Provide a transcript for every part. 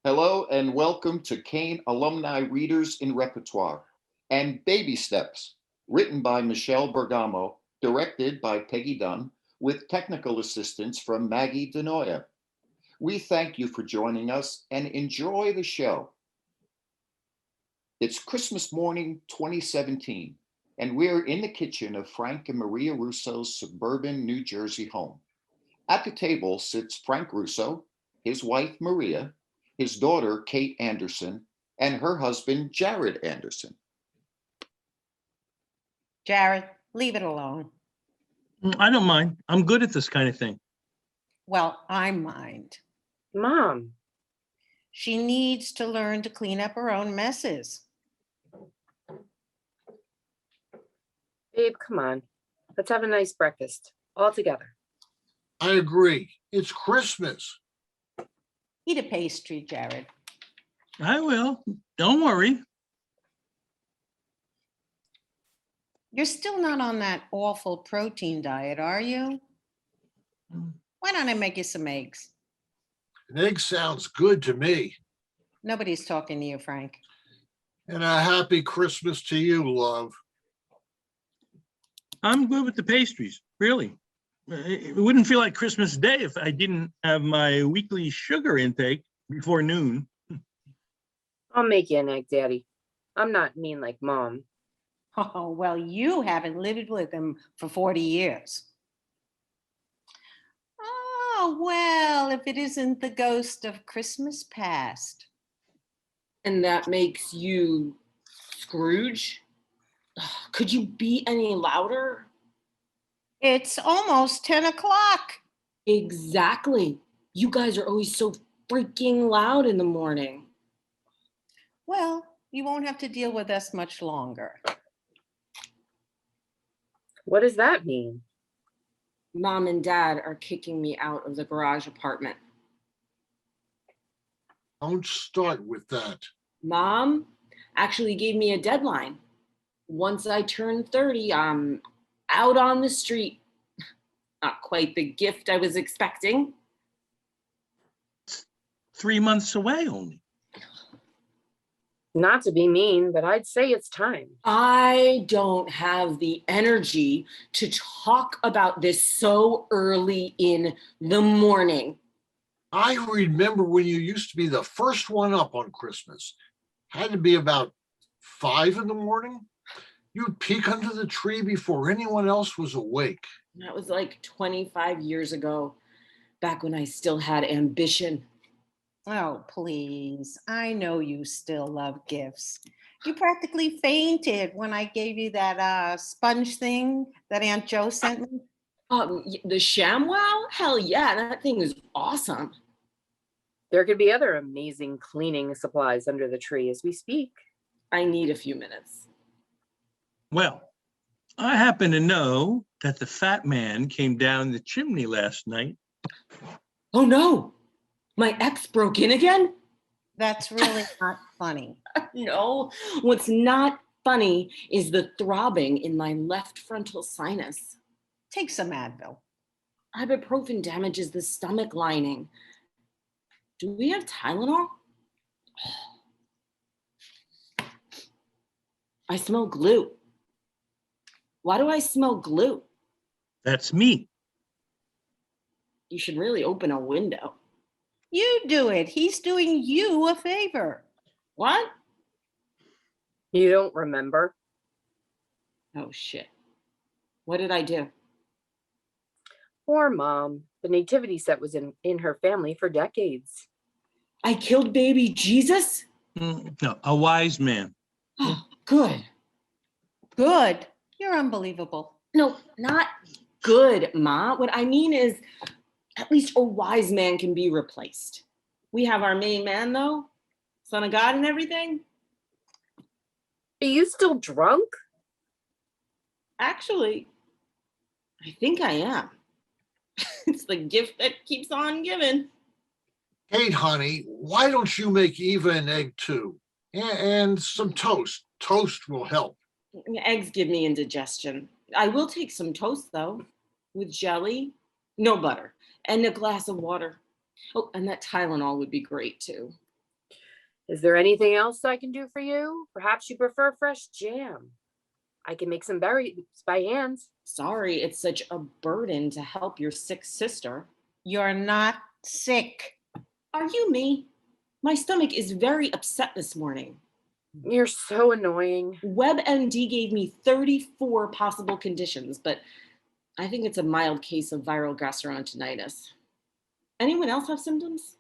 Hello and welcome to Kean Alumni Readers in Repertoire and Baby Steps, written by Michelle Bergamo, directed by Peggy Dunn, with technical assistance from Maggie Denoya. We thank you for joining us and enjoy the show. It's Christmas morning 2017, and we're in the kitchen of Frank and Maria Russo's suburban New Jersey home. At the table sits Frank Russo, his wife Maria, his daughter Kate Anderson, and her husband Jared Anderson. Jared, leave it alone. I don't mind. I'm good at this kind of thing. Well, I mind. Mom, She needs to learn to clean up her own messes. babe, come on. Let's have a nice breakfast all together. I agree. It's Christmas. Eat a pastry, Jared. I will. Don't worry. You're still not on that awful protein diet, are you? Why don't I make you some eggs? An egg sounds good to me. Nobody's talking to you, Frank. And a happy Christmas to you, love. I'm good with the pastries, really. It wouldn't feel like Christmas Day if I didn't have my weekly sugar intake before noon. I'll make you an egg, Daddy. I'm not mean like Mom. Oh, well, you haven't lived with him for 40 years. Oh, well, if it isn't the ghost of Christmas past. And that makes you Scrooge? Ugh, could you be any louder? It's almost 10 o'clock. Exactly. You guys are always so freaking loud in the morning. Well, you won't have to deal with us much longer. What does that mean? Mom and Dad are kicking me out of the garage apartment. Don't start with that. Mom actually gave me a deadline. Once I turn 30, I'm out on the street. Not quite the gift I was expecting. 3 months away only. Not to be mean, but I'd say it's time. I don't have the energy to talk about this so early in the morning. I remember when you used to be the first one up on Christmas. Had to be about 5 in the morning. You'd peek under the tree before anyone else was awake. That was like 25 years ago, back when I still had ambition. Oh, please. I know you still love gifts. You practically fainted when I gave you that sponge thing that Aunt Jo sent me. The ShamWow? Hell yeah, that thing is awesome. There could be other amazing cleaning supplies under the tree as we speak. I need a few minutes. Well, I happen to know that the fat man came down the chimney last night. Oh no, my ex broke in again? That's really not funny. No, what's not funny is the throbbing in my left frontal sinus. Take some Advil. Ibuprofen damages the stomach lining. Do we have Tylenol? I smell glue. Why do I smell glue? That's me. You should really open a window. You do it. He's doing you a favor. What? You don't remember? Oh shit. What did I do? Poor Mom. The nativity set was in her family for decades. I killed baby Jesus? No, a wise man. Oh, good. Good. You're unbelievable. No, not good, Ma. What I mean is, at least a wise man can be replaced. We have our main man, though, son of God and everything. Are you still drunk? Actually, I think I am. It's the gift that keeps on giving. Kate, honey, why don't you make Eva an egg too? And some toast. Toast will help. Eggs give me indigestion. I will take some toast, though, with jelly, no butter, and a glass of water. Oh, and that Tylenol would be great, too. Is there anything else I can do for you? Perhaps you prefer fresh jam. I can make some berries by hand. Sorry, it's such a burden to help your sick sister. You're not sick. Are you me? My stomach is very upset this morning. You're so annoying. WebMD gave me 34 possible conditions, but I think it's a mild case of viral gastroenteritis. Anyone else have symptoms?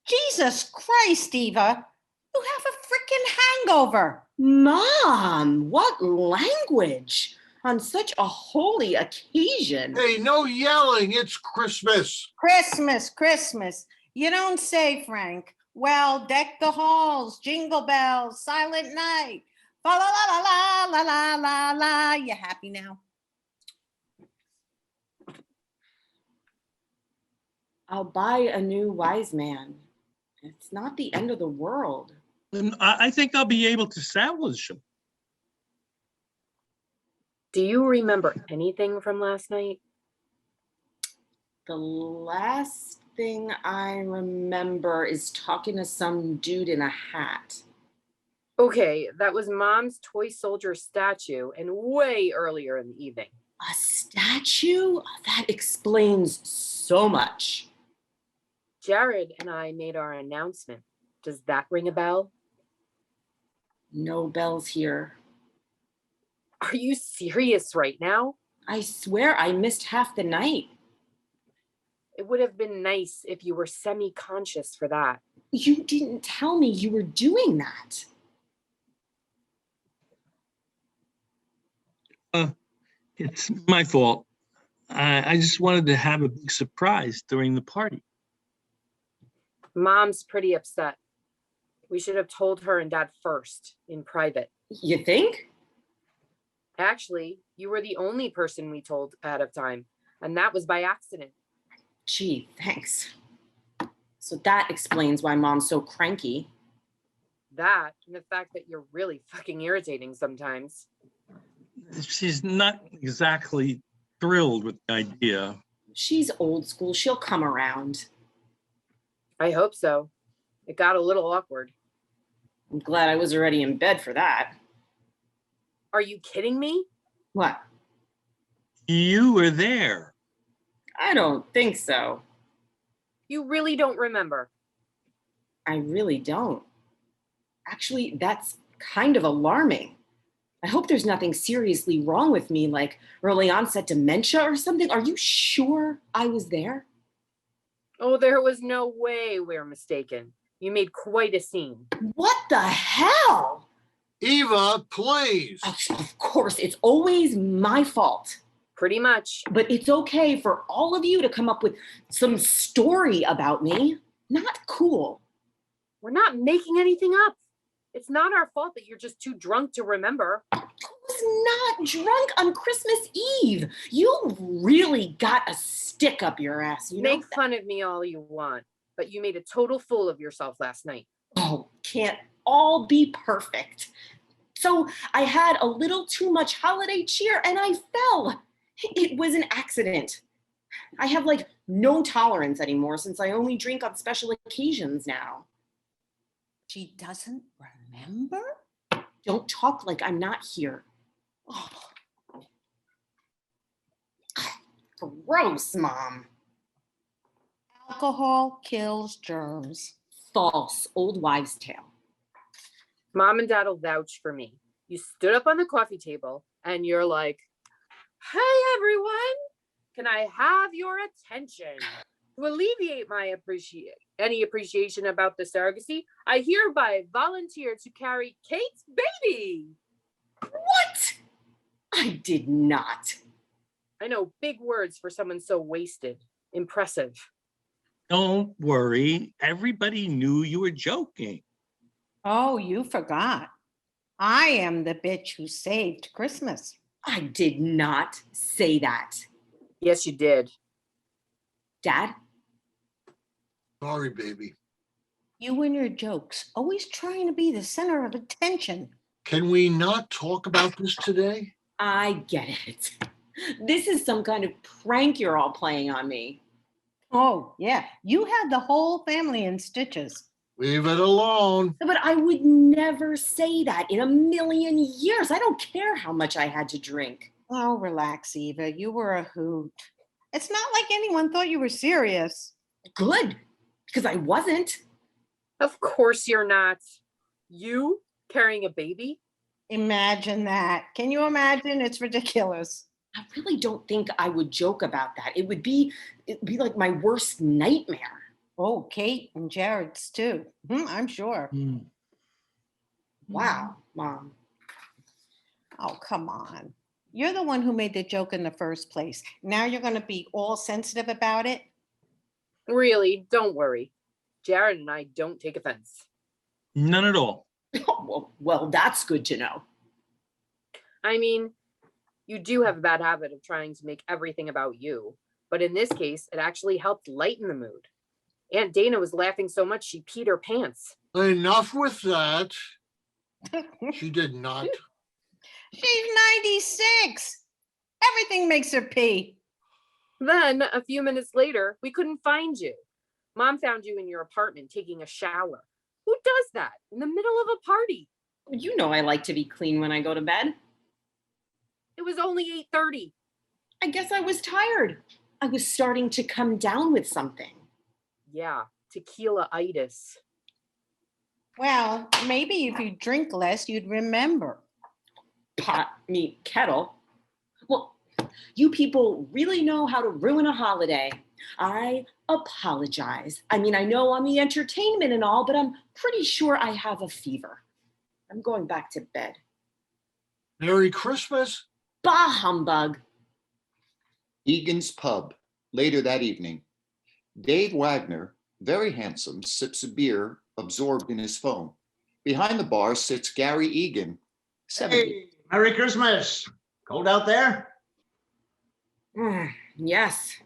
Jesus Christ, Eva. You have a freaking hangover. Mom, what language on such a holy occasion? Hey, no yelling. It's Christmas. Christmas. You don't say, Frank. Well, deck the halls, jingle bells, silent night. Fa la la la la la la la. You happy now? I'll buy a new wise man. It's not the end of the world. And I think I'll be able to salvage them. Do you remember anything from last night? The last thing I remember is talking to some dude in a hat. Okay, that was Mom's toy soldier statue and way earlier in the evening. A statue? That explains so much. Jared and I made our announcement. Does that ring a bell? No bells here. Are you serious right now? I swear I missed half the night. It would have been nice if you were semi-conscious for that. You didn't tell me you were doing that. It's my fault. I just wanted to have a big surprise during the party. Mom's pretty upset. We should have told her and Dad first, in private. You think? Actually, you were the only person we told ahead of time, and that was by accident. Gee, thanks. So that explains why Mom's so cranky. That and the fact that you're really fucking irritating sometimes. She's not exactly thrilled with the idea. She's old school. She'll come around. I hope so. It got a little awkward. I'm glad I was already in bed for that. Are you kidding me? What? You were there. I don't think so. You really don't remember. I really don't. Actually, that's kind of alarming. I hope there's nothing seriously wrong with me, like early onset dementia or something. Are you sure I was there? Oh, there was no way we're mistaken. You made quite a scene. What the hell? Eva, please. Of course, it's always my fault. Pretty much. But it's okay for all of you to come up with some story about me. Not cool. We're not making anything up. It's not our fault that you're just too drunk to remember. I was not drunk on Christmas Eve. You really got a stick up your ass. You Make know fun of me all you want, but you made a total fool of yourself last night. Oh, can't all be perfect. So I had a little too much holiday cheer and I fell. It was an accident. I have like no tolerance anymore since I only drink on special occasions now. She doesn't remember? Don't talk like I'm not here. Oh. Gross, Mom. Alcohol kills germs. False, old wives' tale. Mom and Dad will vouch for me. You stood up on the coffee table and you're like, "Hey everyone, can I have your attention? To alleviate my appreciation about the surrogacy, I hereby volunteer to carry Kate's baby." What? I did not. I know, big words for someone so wasted. Impressive. Don't worry. Everybody knew you were joking. Oh, you forgot. I am the bitch who saved Christmas. I did not say that. Yes, you did. Dad? Sorry, baby. You and your jokes, always trying to be the center of attention. Can we not talk about this today? I get it. This is some kind of prank you're all playing on me. Oh, yeah. You had the whole family in stitches. Leave it alone. But I would never say that in a million years. I don't care how much I had to drink. Oh, relax, Eva. You were a hoot. It's not like anyone thought you were serious. Good, because I wasn't. Of course you're not. You carrying a baby? Imagine that. Can you imagine? It's ridiculous. I really don't think I would joke about that. It'd be like my worst nightmare. Oh, Kate and Jared's too. I'm sure. Wow, Mom. Oh, come on. You're the one who made the joke in the first place. Now you're going to be all sensitive about it? Really, don't worry. Jared and I don't take offense. None at all. Well, that's good to know. I mean, you do have a bad habit of trying to make everything about you. But in this case, it actually helped lighten the mood. Aunt Dana was laughing so much she peed her pants. Enough with that. She did not. She's 96. Everything makes her pee. Then, a few minutes later, we couldn't find you. Mom found you in your apartment taking a shower. Who does that in the middle of a party? You know I like to be clean when I go to bed. It was only 8:30. I guess I was tired. I was starting to come down with something. Yeah, tequila-itis. Well, maybe if you drink less, you'd remember. Pot, meat, kettle. Well, you people really know how to ruin a holiday. I apologize. I mean, I know I'm the entertainment and all, but I'm pretty sure I have a fever. I'm going back to bed. Merry Christmas. Bah humbug. Egan's Pub, later that evening. Dave Wagner, very handsome, sips a beer, absorbed in his phone. Behind the bar sits Gary Egan, 70. Hey, Merry Christmas. Cold out there? Yes,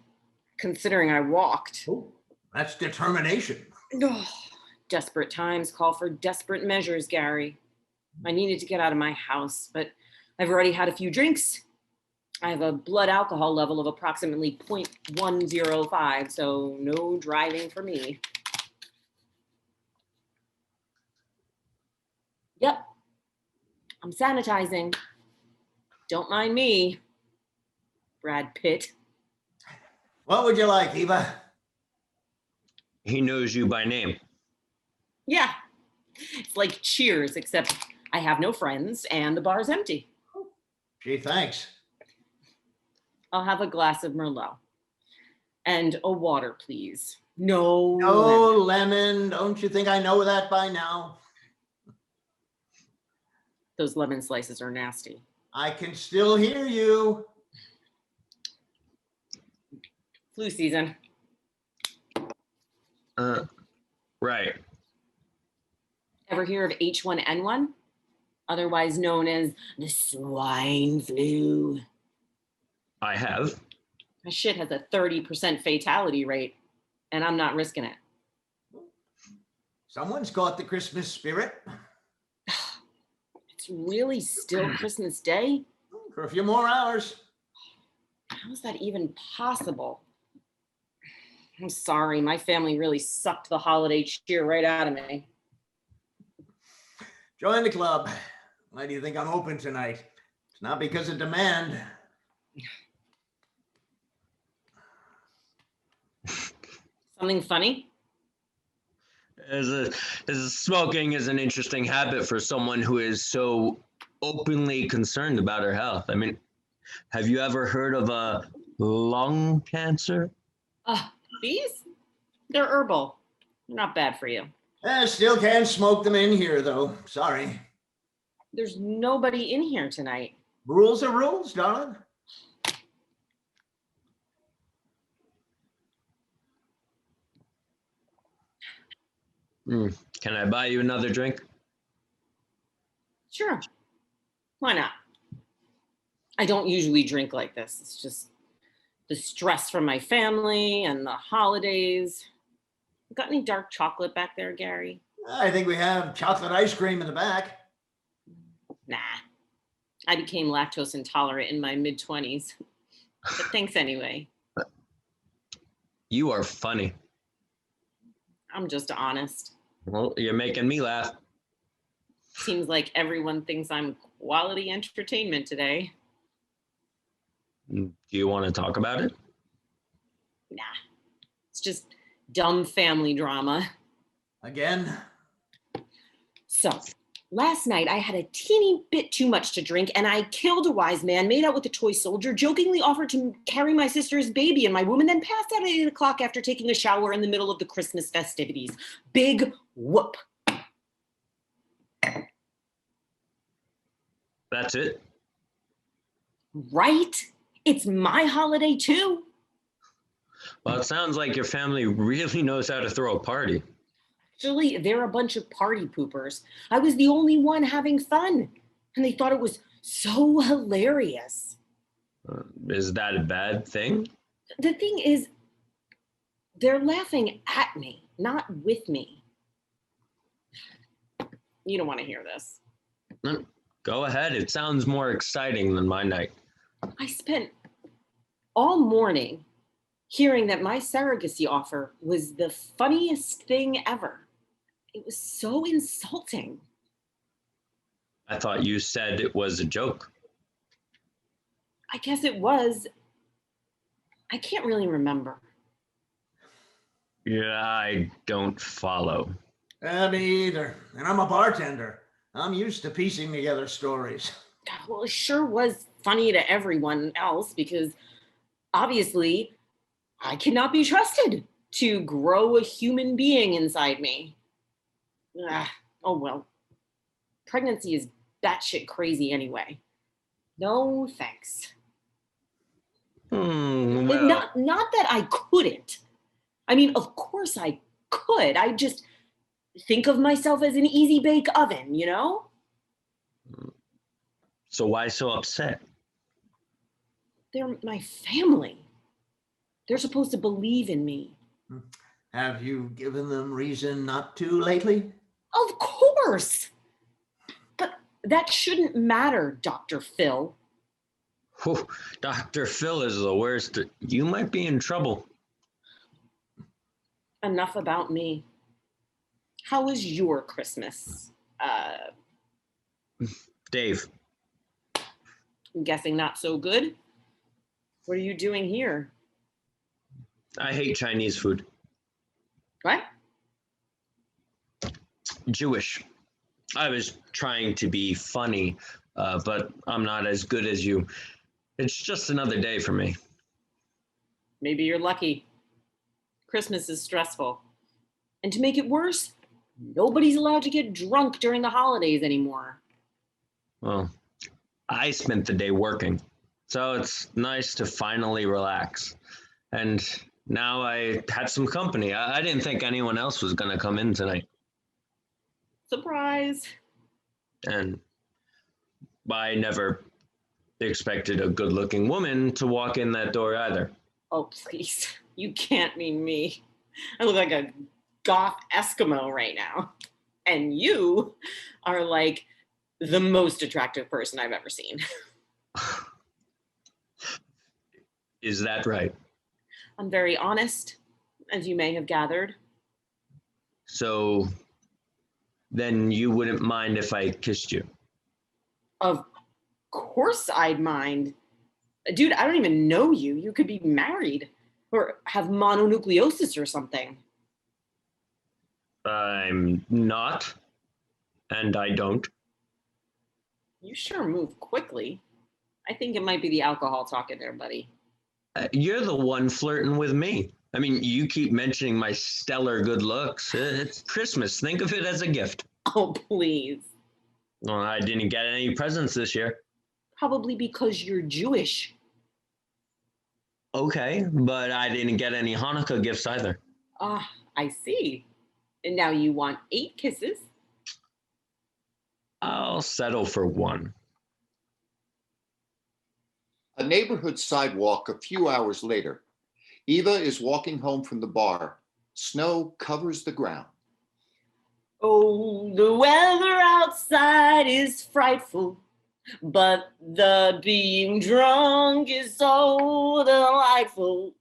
considering I walked. Oh, that's determination. Ugh. Desperate times call for desperate measures, Gary. I needed to get out of my house, but I've already had a few drinks. I have a blood alcohol level of approximately 0.105, so no driving for me. Yep, I'm sanitizing. Don't mind me, Brad Pitt. What would you like, Eva? He knows you by name. Yeah, it's like Cheers, except I have no friends and the bar's empty. Gee, thanks. I'll have a glass of Merlot. And a water, please. No. No lemon. Don't you think I know that by now? Those lemon slices are nasty. I can still hear you. Flu season. Right. Ever hear of H1N1? Otherwise known as the swine flu. I have. My shit has a 30% fatality rate, and I'm not risking it. Someone's caught the Christmas spirit. It's really still Christmas Day? For a few more hours. How is that even possible? I'm sorry, my family really sucked the holiday cheer right out of me. Join the club. Why do you think I'm open tonight? It's not because of demand. Something funny? As smoking is an interesting habit for someone who is so openly concerned about her health. I mean, have you ever heard of a lung cancer? These? They're herbal. They're not bad for you. Still can't smoke them in here, though. Sorry. There's nobody in here tonight. Rules are rules, darling. Can I buy you another drink? Sure. Why not? I don't usually drink like this. It's just the stress from my family and the holidays. Got any dark chocolate back there, Gary? I think we have chocolate ice cream in the back. Nah. I became lactose intolerant in my mid-20s. But thanks anyway. You are funny. I'm just honest. Well, you're making me laugh. Seems like everyone thinks I'm quality entertainment today. Do you want to talk about it? Nah, it's just dumb family drama. Again? So, last night I had a teeny bit too much to drink and I killed a wise man, made out with a toy soldier, jokingly offered to carry my sister's baby in my womb, and then passed out at 8 o'clock after taking a shower in the middle of the Christmas festivities. Big whoop. That's it? Right? It's my holiday too. Well, it sounds like your family really knows how to throw a party. Actually, they're a bunch of party poopers. I was the only one having fun, and they thought it was so hilarious. Is that a bad thing? The thing is, they're laughing at me, not with me. You don't want to hear this. Go ahead. It sounds more exciting than my night. I spent all morning hearing that my surrogacy offer was the funniest thing ever. It was so insulting. I thought you said it was a joke. I guess it was. I can't really remember. Yeah, I don't follow. Me either. And I'm a bartender. I'm used to piecing together stories. Well, it sure was funny to everyone else because obviously I cannot be trusted to grow a human being inside me. Oh well. Pregnancy is batshit crazy anyway. No thanks. Well, Not that I couldn't. I mean, of course I could. I just think of myself as an easy bake oven, you know? so why so upset? They're my family. They're supposed to believe in me. Have you given them reason not to lately? Of course. But that shouldn't matter, Dr. Phil. Whew, Dr. Phil is the worst. You might be in trouble. Enough about me. How was your Christmas? Dave, I'm guessing not so good. What are you doing here? I hate Chinese food. What? Jewish. I was trying to be funny, but I'm not as good as you. It's just another day for me. Maybe you're lucky. Christmas is stressful. And to make it worse, nobody's allowed to get drunk during the holidays anymore. Well, I spent the day working, so it's nice to finally relax. And now I had some company. I didn't think anyone else was going to come in tonight. Surprise. And I never expected a good-looking woman to walk in that door either. Oh, please. You can't mean me. I look like a goth Eskimo right now. And you are like the most attractive person I've ever seen. Is that right? I'm very honest, as you may have gathered. So then you wouldn't mind if I kissed you? Of course I'd mind. Dude, I don't even know you. You could be married or have mononucleosis or something. I'm not, and I don't. You sure move quickly. I think it might be the alcohol talking there, buddy. You're the one flirting with me. I mean, you keep mentioning my stellar good looks. It's Christmas. Think of it as a gift. Oh, please. Well, I didn't get any presents this year. Probably because you're Jewish. Okay, but I didn't get any Hanukkah gifts either. Ah, I see. And now you want 8 kisses? I'll settle for 1. A neighborhood sidewalk a few hours later. Eva is walking home from the bar. Snow covers the ground. Oh, the weather outside is frightful, but the being drunk is so delightful.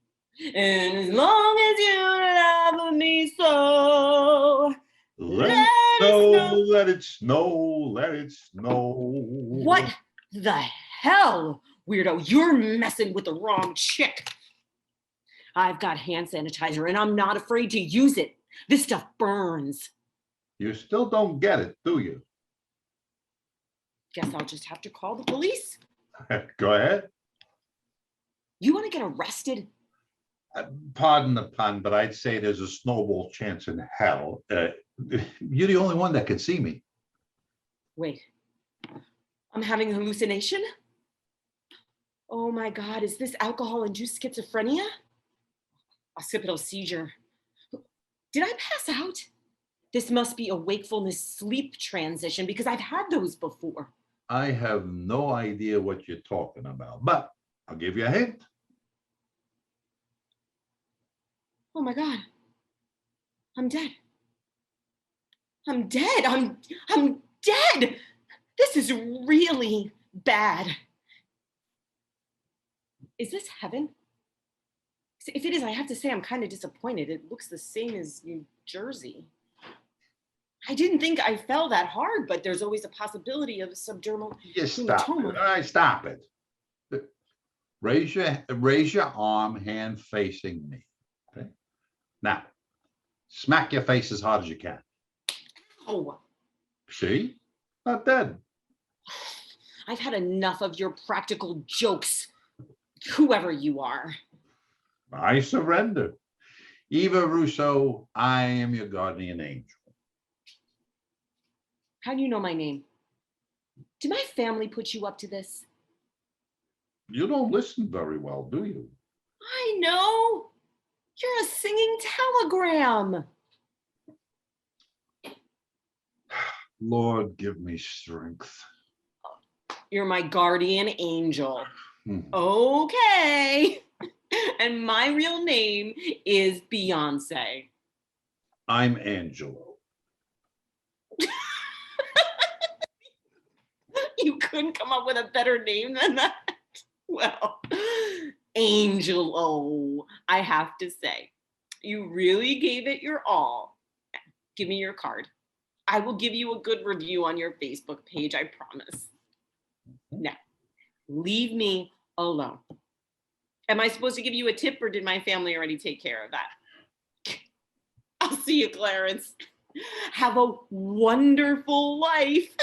And as long as you love me so, Let it snow, let it snow, let it snow. What the hell, weirdo? You're messing with the wrong chick. I've got hand sanitizer and I'm not afraid to use it. This stuff burns. You still don't get it, do you? Guess I'll just have to call the police. Go ahead. You want to get arrested? Pardon the pun, but I'd say there's a snowball chance in hell. You're the only one that can see me. Wait, I'm having a hallucination? Oh my God, is this alcohol-induced schizophrenia? Occipital seizure. Did I pass out? This must be a wakefulness sleep transition because I've had those before. I have no idea what you're talking about, but I'll give you a hint. Oh my God, I'm dead. I'm dead. I'm dead. This is really bad. Is this heaven? If it is, I have to say I'm kind of disappointed. It looks the same as New Jersey. I didn't think I fell that hard, but there's always a possibility of subdermal Just stop hematoma. it. All right, stop it. Raise your arm, hand facing me. Okay. Now, smack your face as hard as you can. Oh, See? Not dead. I've had enough of your practical jokes, whoever you are. I surrender. Eva Russo, I am your guardian angel. How do you know my name? Did my family put you up to this? You don't listen very well, do you? I know. You're a singing telegram. Lord, give me strength. You're my guardian angel. Hmm. Okay. And my real name is Beyonce. I'm Angelo. You couldn't come up with a better name than that? Well, Angelo, I have to say, you really gave it your all. Give me your card. I will give you a good review on your Facebook page, I promise. Now, leave me alone. Am I supposed to give you a tip or did my family already take care of that? I'll see you, Clarence. Have a wonderful life.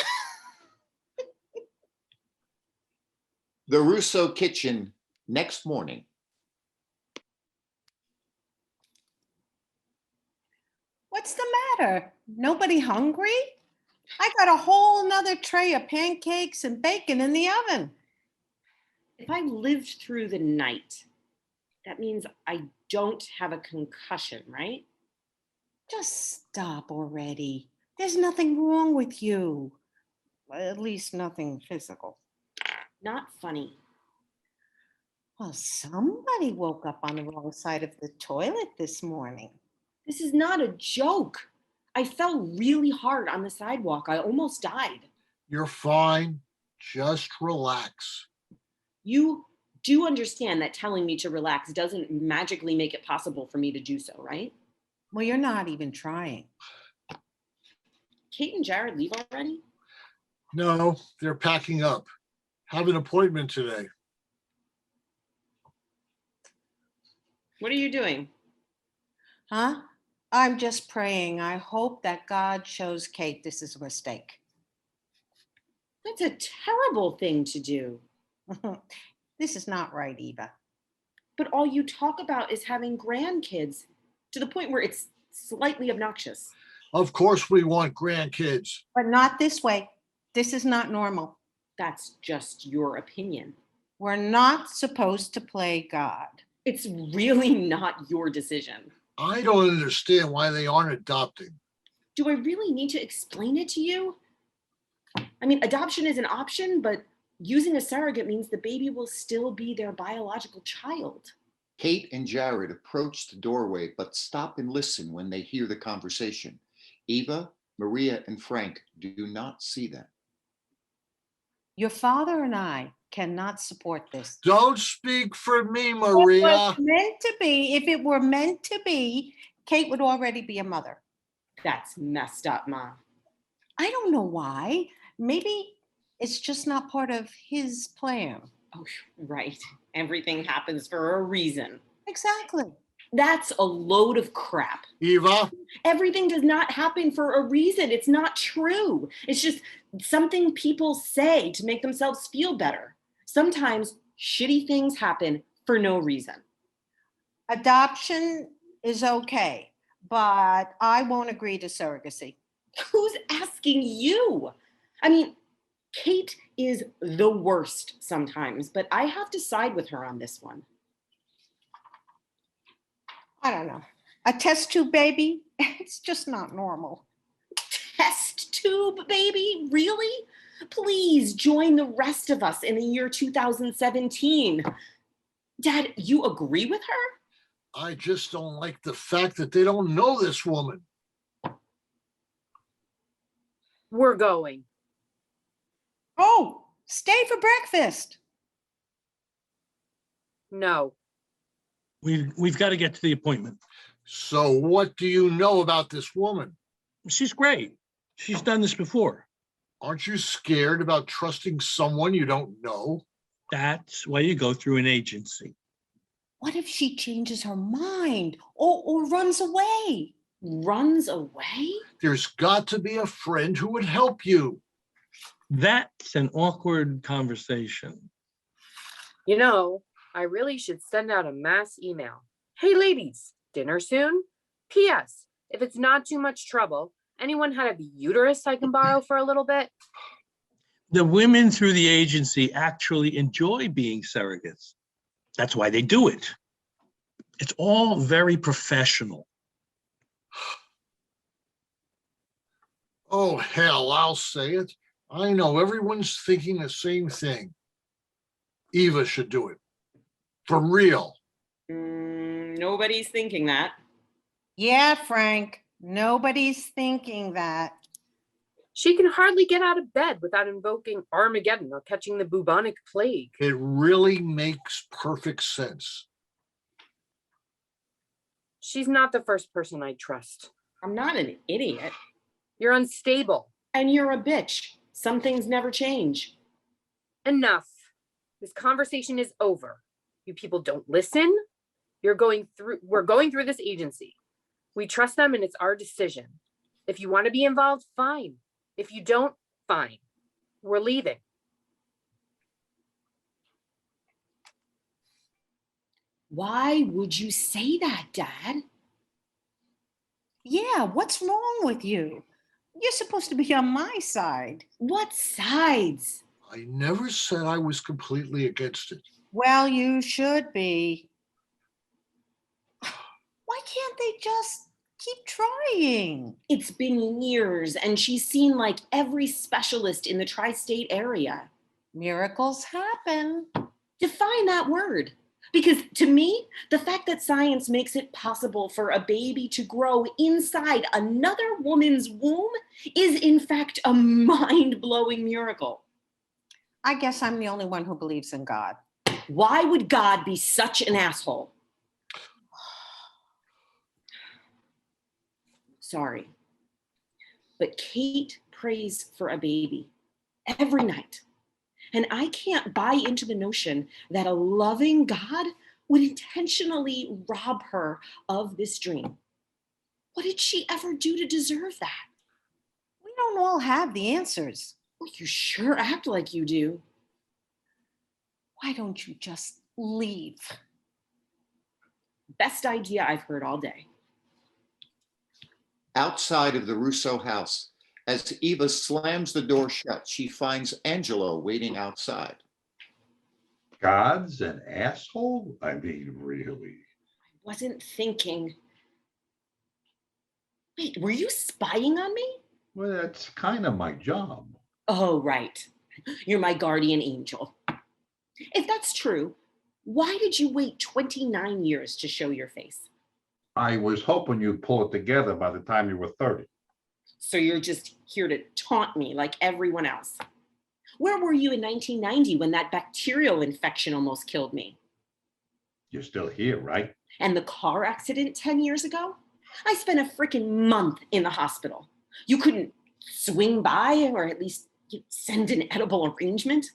The Russo kitchen next morning. What's the matter? Nobody hungry? I got a whole nother tray of pancakes and bacon in the oven. If I lived through the night, that means I don't have a concussion, right? Just stop already. There's nothing wrong with you. At least nothing physical. Not funny. Well, somebody woke up on the wrong side of the toilet this morning. This is not a joke. I fell really hard on the sidewalk. I almost died. You're fine. Just relax. You do understand that telling me to relax doesn't magically make it possible for me to do so, right? Well, you're not even trying. Kate and Jared leave already? No, they're packing up. Have an appointment today. What are you doing? Huh? I'm just praying. I hope that God shows Kate this is a mistake. That's a terrible thing to do. This is not right, Eva. But all you talk about is having grandkids to the point where it's slightly obnoxious. Of course we want grandkids. But not this way. This is not normal. That's just your opinion. We're not supposed to play God. It's really not your decision. I don't understand why they aren't adopting. Do I really need to explain it to you? I mean, adoption is an option, but using a surrogate means the baby will still be their biological child. Kate and Jared approach the doorway, but stop and listen when they hear the conversation. Eva, Maria, and Frank do not see them. Your father and I cannot support this. Don't speak for me, Maria. If it were meant to be, Kate would already be a mother. That's messed up, Ma. I don't know why. Maybe it's just not part of his plan. Oh, right. Everything happens for a reason. Exactly. That's a load of crap. Eva, Everything does not happen for a reason. It's not true. It's just something people say to make themselves feel better. Sometimes shitty things happen for no reason. Adoption is okay, but I won't agree to surrogacy. Who's asking you? I mean, Kate is the worst sometimes, but I have to side with her on this one. I don't know. A test tube baby? It's just not normal. Test tube baby? Really? Please join the rest of us in the year 2017. Dad, you agree with her? I just don't like the fact that they don't know this woman. We're going. Oh, stay for breakfast. No. We've got to get to the appointment. So what do you know about this woman? She's great. She's done this before. Aren't you scared about trusting someone you don't know? That's why you go through an agency. What if she changes her mind or runs away? Runs away? There's got to be a friend who would help you. That's an awkward conversation. You know, I really should send out a mass email. Hey, ladies, dinner soon? P.S. If it's not too much trouble, anyone had a uterus I can borrow for a little bit? The women through the agency actually enjoy being surrogates. That's why they do it. It's all very professional. Oh, hell, I'll say it. I know everyone's thinking the same thing. Eva should do it. For real. Nobody's thinking that. Yeah, Frank, nobody's thinking that. She can hardly get out of bed without invoking Armageddon or catching the bubonic plague. It really makes perfect sense. She's not the first person I trust. I'm not an idiot. You're unstable. And you're a bitch. Some things never change. Enough. This conversation is over. You people don't listen. We're going through this agency. We trust them and it's our decision. If you want to be involved, fine. If you don't, fine. We're leaving. Why would you say that, Dad? Yeah, what's wrong with you? You're supposed to be on my side. What sides? I never said I was completely against it. Well, you should be. Why can't they just keep trying? It's been years, and she's seen like every specialist in the tri-state area. Miracles happen. Define that word. Because to me, the fact that science makes it possible for a baby to grow inside another woman's womb is in fact a mind-blowing miracle. I guess I'm the only one who believes in God. Why would God be such an asshole? Sorry, but Kate prays for a baby every night. And I can't buy into the notion that a loving God would intentionally rob her of this dream. What did she ever do to deserve that? We don't all have the answers. Well, you sure act like you do. Why don't you just leave? Best idea I've heard all day. Outside of the Russo house, as Eva slams the door shut, she finds Angelo waiting outside. God's an asshole? I mean, really? I wasn't thinking. Wait, were you spying on me? Well, that's kind of my job. Oh, right. You're my guardian angel. If that's true, why did you wait 29 years to show your face? I was hoping you'd pull it together by the time you were 30. So you're just here to taunt me like everyone else. Where were you in 1990 when that bacterial infection almost killed me? You're still here, right? And the car accident 10 years ago? I spent a freaking month in the hospital. You couldn't swing by or at least send an edible arrangement?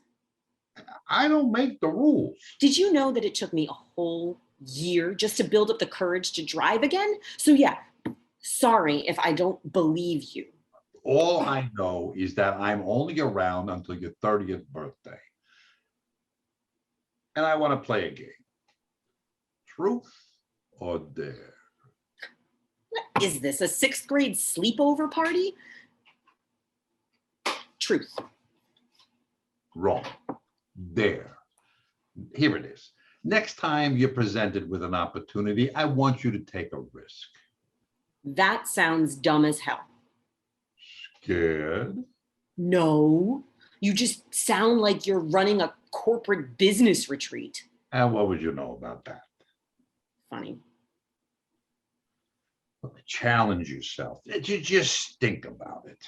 I don't make the rules. Did you know that it took me a whole year just to build up the courage to drive again? So yeah, sorry if I don't believe you. All I know is that I'm only around until your 30th birthday. And I want to play a game. Truth or dare? Is this a 6th grade sleepover party? Truth. Wrong. Dare. Here it is. Next time you're presented with an opportunity, I want you to take a risk. That sounds dumb as hell. Scared? No, you just sound like you're running a corporate business retreat. And what would you know about that? Funny. Challenge yourself. Just think about it.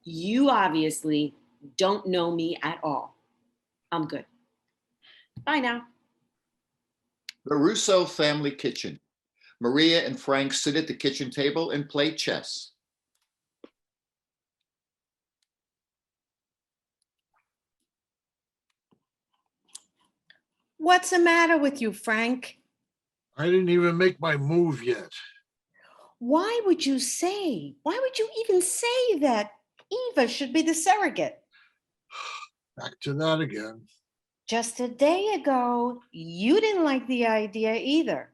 You obviously don't know me at all. I'm good. Bye now. The Russo family kitchen. Maria and Frank sit at the kitchen table and play chess. What's the matter with you, Frank? I didn't even make my move yet. Why would you even say that Eva should be the surrogate? Back to that again. Just a day ago, you didn't like the idea either.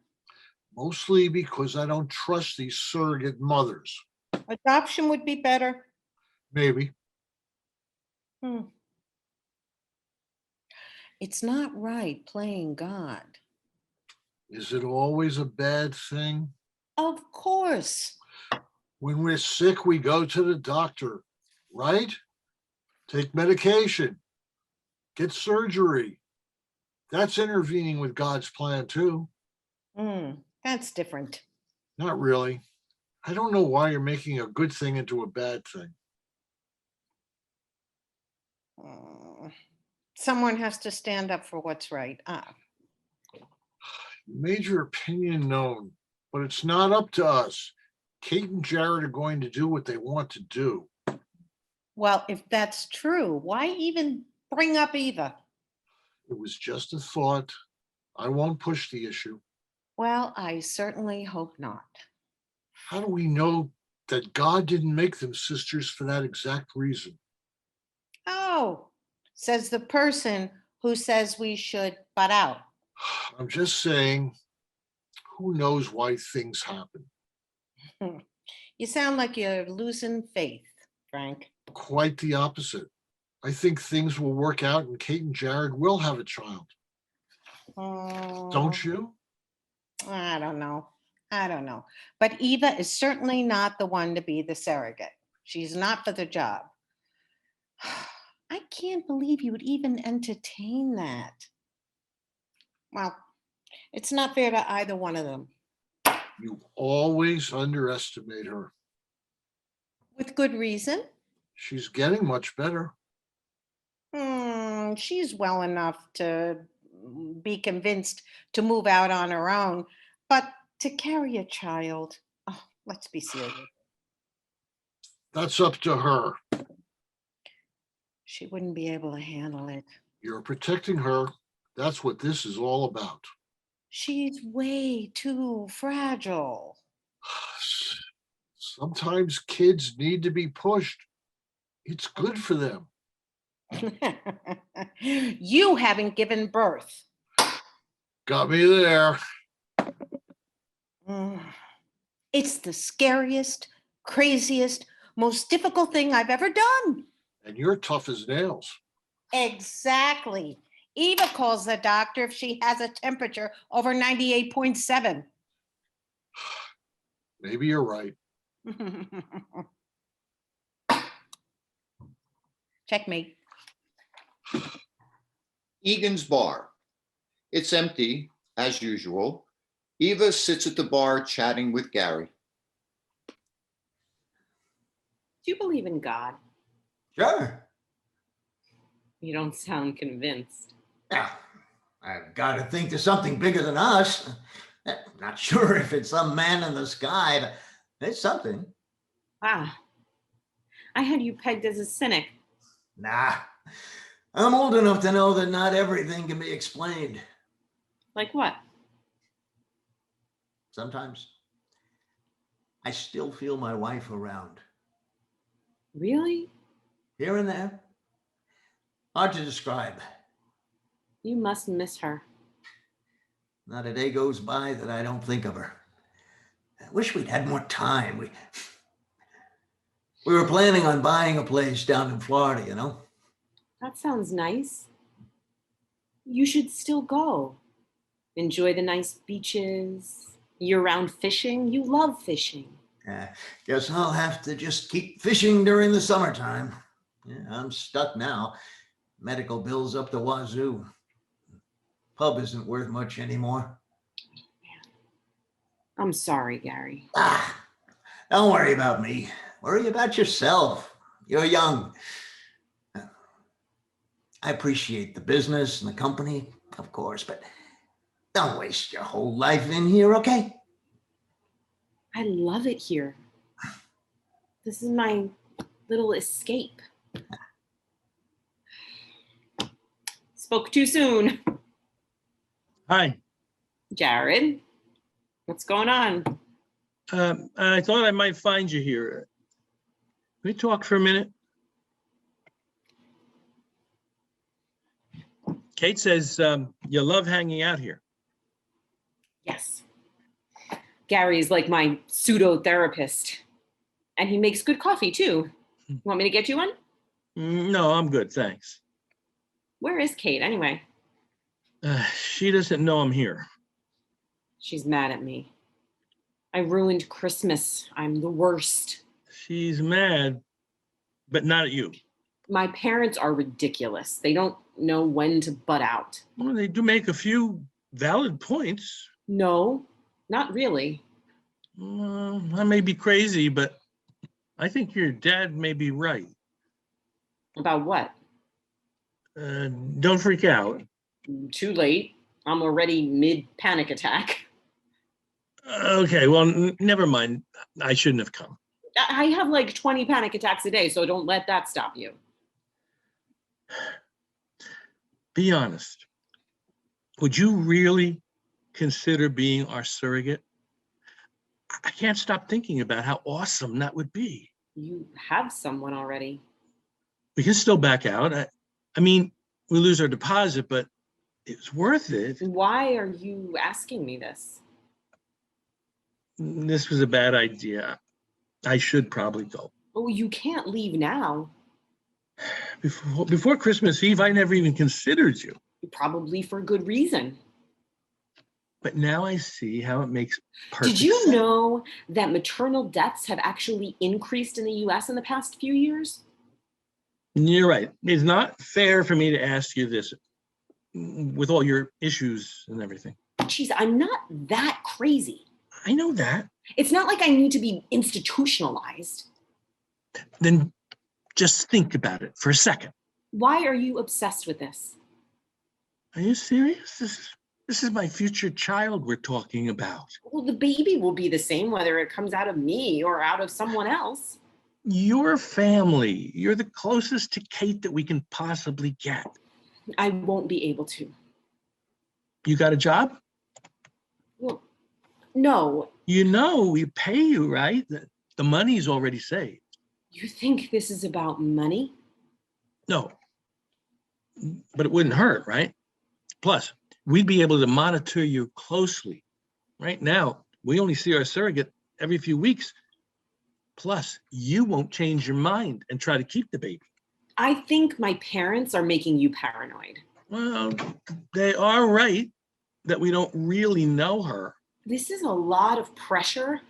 Mostly because I don't trust these surrogate mothers. Adoption would be better. Maybe. It's not right playing God. Is it always a bad thing? Of course. When we're sick, we go to the doctor, right? Take medication, get surgery. That's intervening with God's plan too. That's different. Not really. I don't know why you're making a good thing into a bad thing. Someone has to stand up for what's right. You made your opinion known, but it's not up to us. Kate and Jared are going to do what they want to do. Well, if that's true, why even bring up Eva? It was just a thought. I won't push the issue. Well, I certainly hope not. How do we know that God didn't make them sisters for that exact reason? Oh, says the person who says we should butt out. I'm just saying, who knows why things happen? You sound like you're losing faith, Frank. Quite the opposite. I think things will work out and Kate and Jared will have a child. Don't you? I don't know. But Eva is certainly not the one to be the surrogate. She's not for the job. I can't believe you would even entertain that. Well, it's not fair to either one of them. You always underestimate her. With good reason. She's getting much better. She's well enough to be convinced to move out on her own, but to carry a child, let's be serious. That's up to her. She wouldn't be able to handle it. You're protecting her. That's what this is all about. She's way too fragile. Sometimes kids need to be pushed. It's good for them. You haven't given birth. Got me there. It's the scariest, craziest, most difficult thing I've ever done. And you're tough as nails. Exactly. Eva calls the doctor if she has a temperature over 98.7. Maybe you're right. Checkmate. Egan's bar. It's empty, as usual. Eva sits at the bar chatting with Gary. Do you believe in God? Sure. You don't sound convinced. Yeah, I've got to think there's something bigger than us. Not sure if it's some man in the sky, but It's something. Wow. I had you pegged as a cynic. Nah, I'm old enough to know that not everything can be explained. Like what? Sometimes I still feel my wife around. Really? Here and there. Hard to describe. You must miss her. Not a day goes by that I don't think of her. I wish we'd had more time. We were planning on buying a place down in Florida, you know? That sounds nice. You should still go. Enjoy the nice beaches, year-round fishing. You love fishing. Guess I'll have to just keep fishing during the summertime. Yeah, I'm stuck now. Medical bills up the wazoo. Pub isn't worth much anymore. I'm sorry, Gary. Don't worry about me. Worry about yourself. You're young. I appreciate the business and the company, of course, but don't waste your whole life in here, okay? I love it here. This is my little escape. Spoke too soon. Hi. Jared, what's going on? I thought I might find you here. Can we talk for a minute? Kate says you love hanging out here. Yes. Gary's like my pseudo therapist. And he makes good coffee too. Want me to get you one? No, I'm good, thanks. Where is Kate anyway? She doesn't know I'm here. She's mad at me. I ruined Christmas. I'm the worst. She's mad, but not at you. My parents are ridiculous. They don't know when to butt out. Well, they do make a few valid points. No, not really. I may be crazy, but I think your dad may be right. About what? Don't freak out. Too late. I'm already mid-panic attack. Okay, well, never mind. I shouldn't have come. I have like 20 panic attacks a day, so don't let that stop you. Be honest. Would you really consider being our surrogate? I can't stop thinking about how awesome that would be. You have someone already. We can still back out. I mean, we lose our deposit, but it's worth it. Why are you asking me this? This was a bad idea. I should probably go. Oh, you can't leave now. Before Christmas Eve, I never even considered you. Probably for good reason. But now I see how it makes perfect Did you sense. know that maternal deaths have actually increased in the US in the past few years? You're right. It's not fair for me to ask you this with all your issues and everything. Geez, I'm not that crazy. I know that. It's not like I need to be institutionalized. Then just think about it for a second. Why are you obsessed with this? Are you serious? This is my future child we're talking about. Well, the baby will be the same whether it comes out of me or out of someone else. Your family. You're the closest to Kate that we can possibly get. I won't be able to. You got a job? Well, no. You know we pay you, right? The money's already saved. You think this is about money? No. But it wouldn't hurt, right? Plus, we'd be able to monitor you closely. Right now, we only see our surrogate every few weeks. Plus, you won't change your mind and try to keep the baby. I think my parents are making you paranoid. Well, they are right that we don't really know her. This is a lot of pressure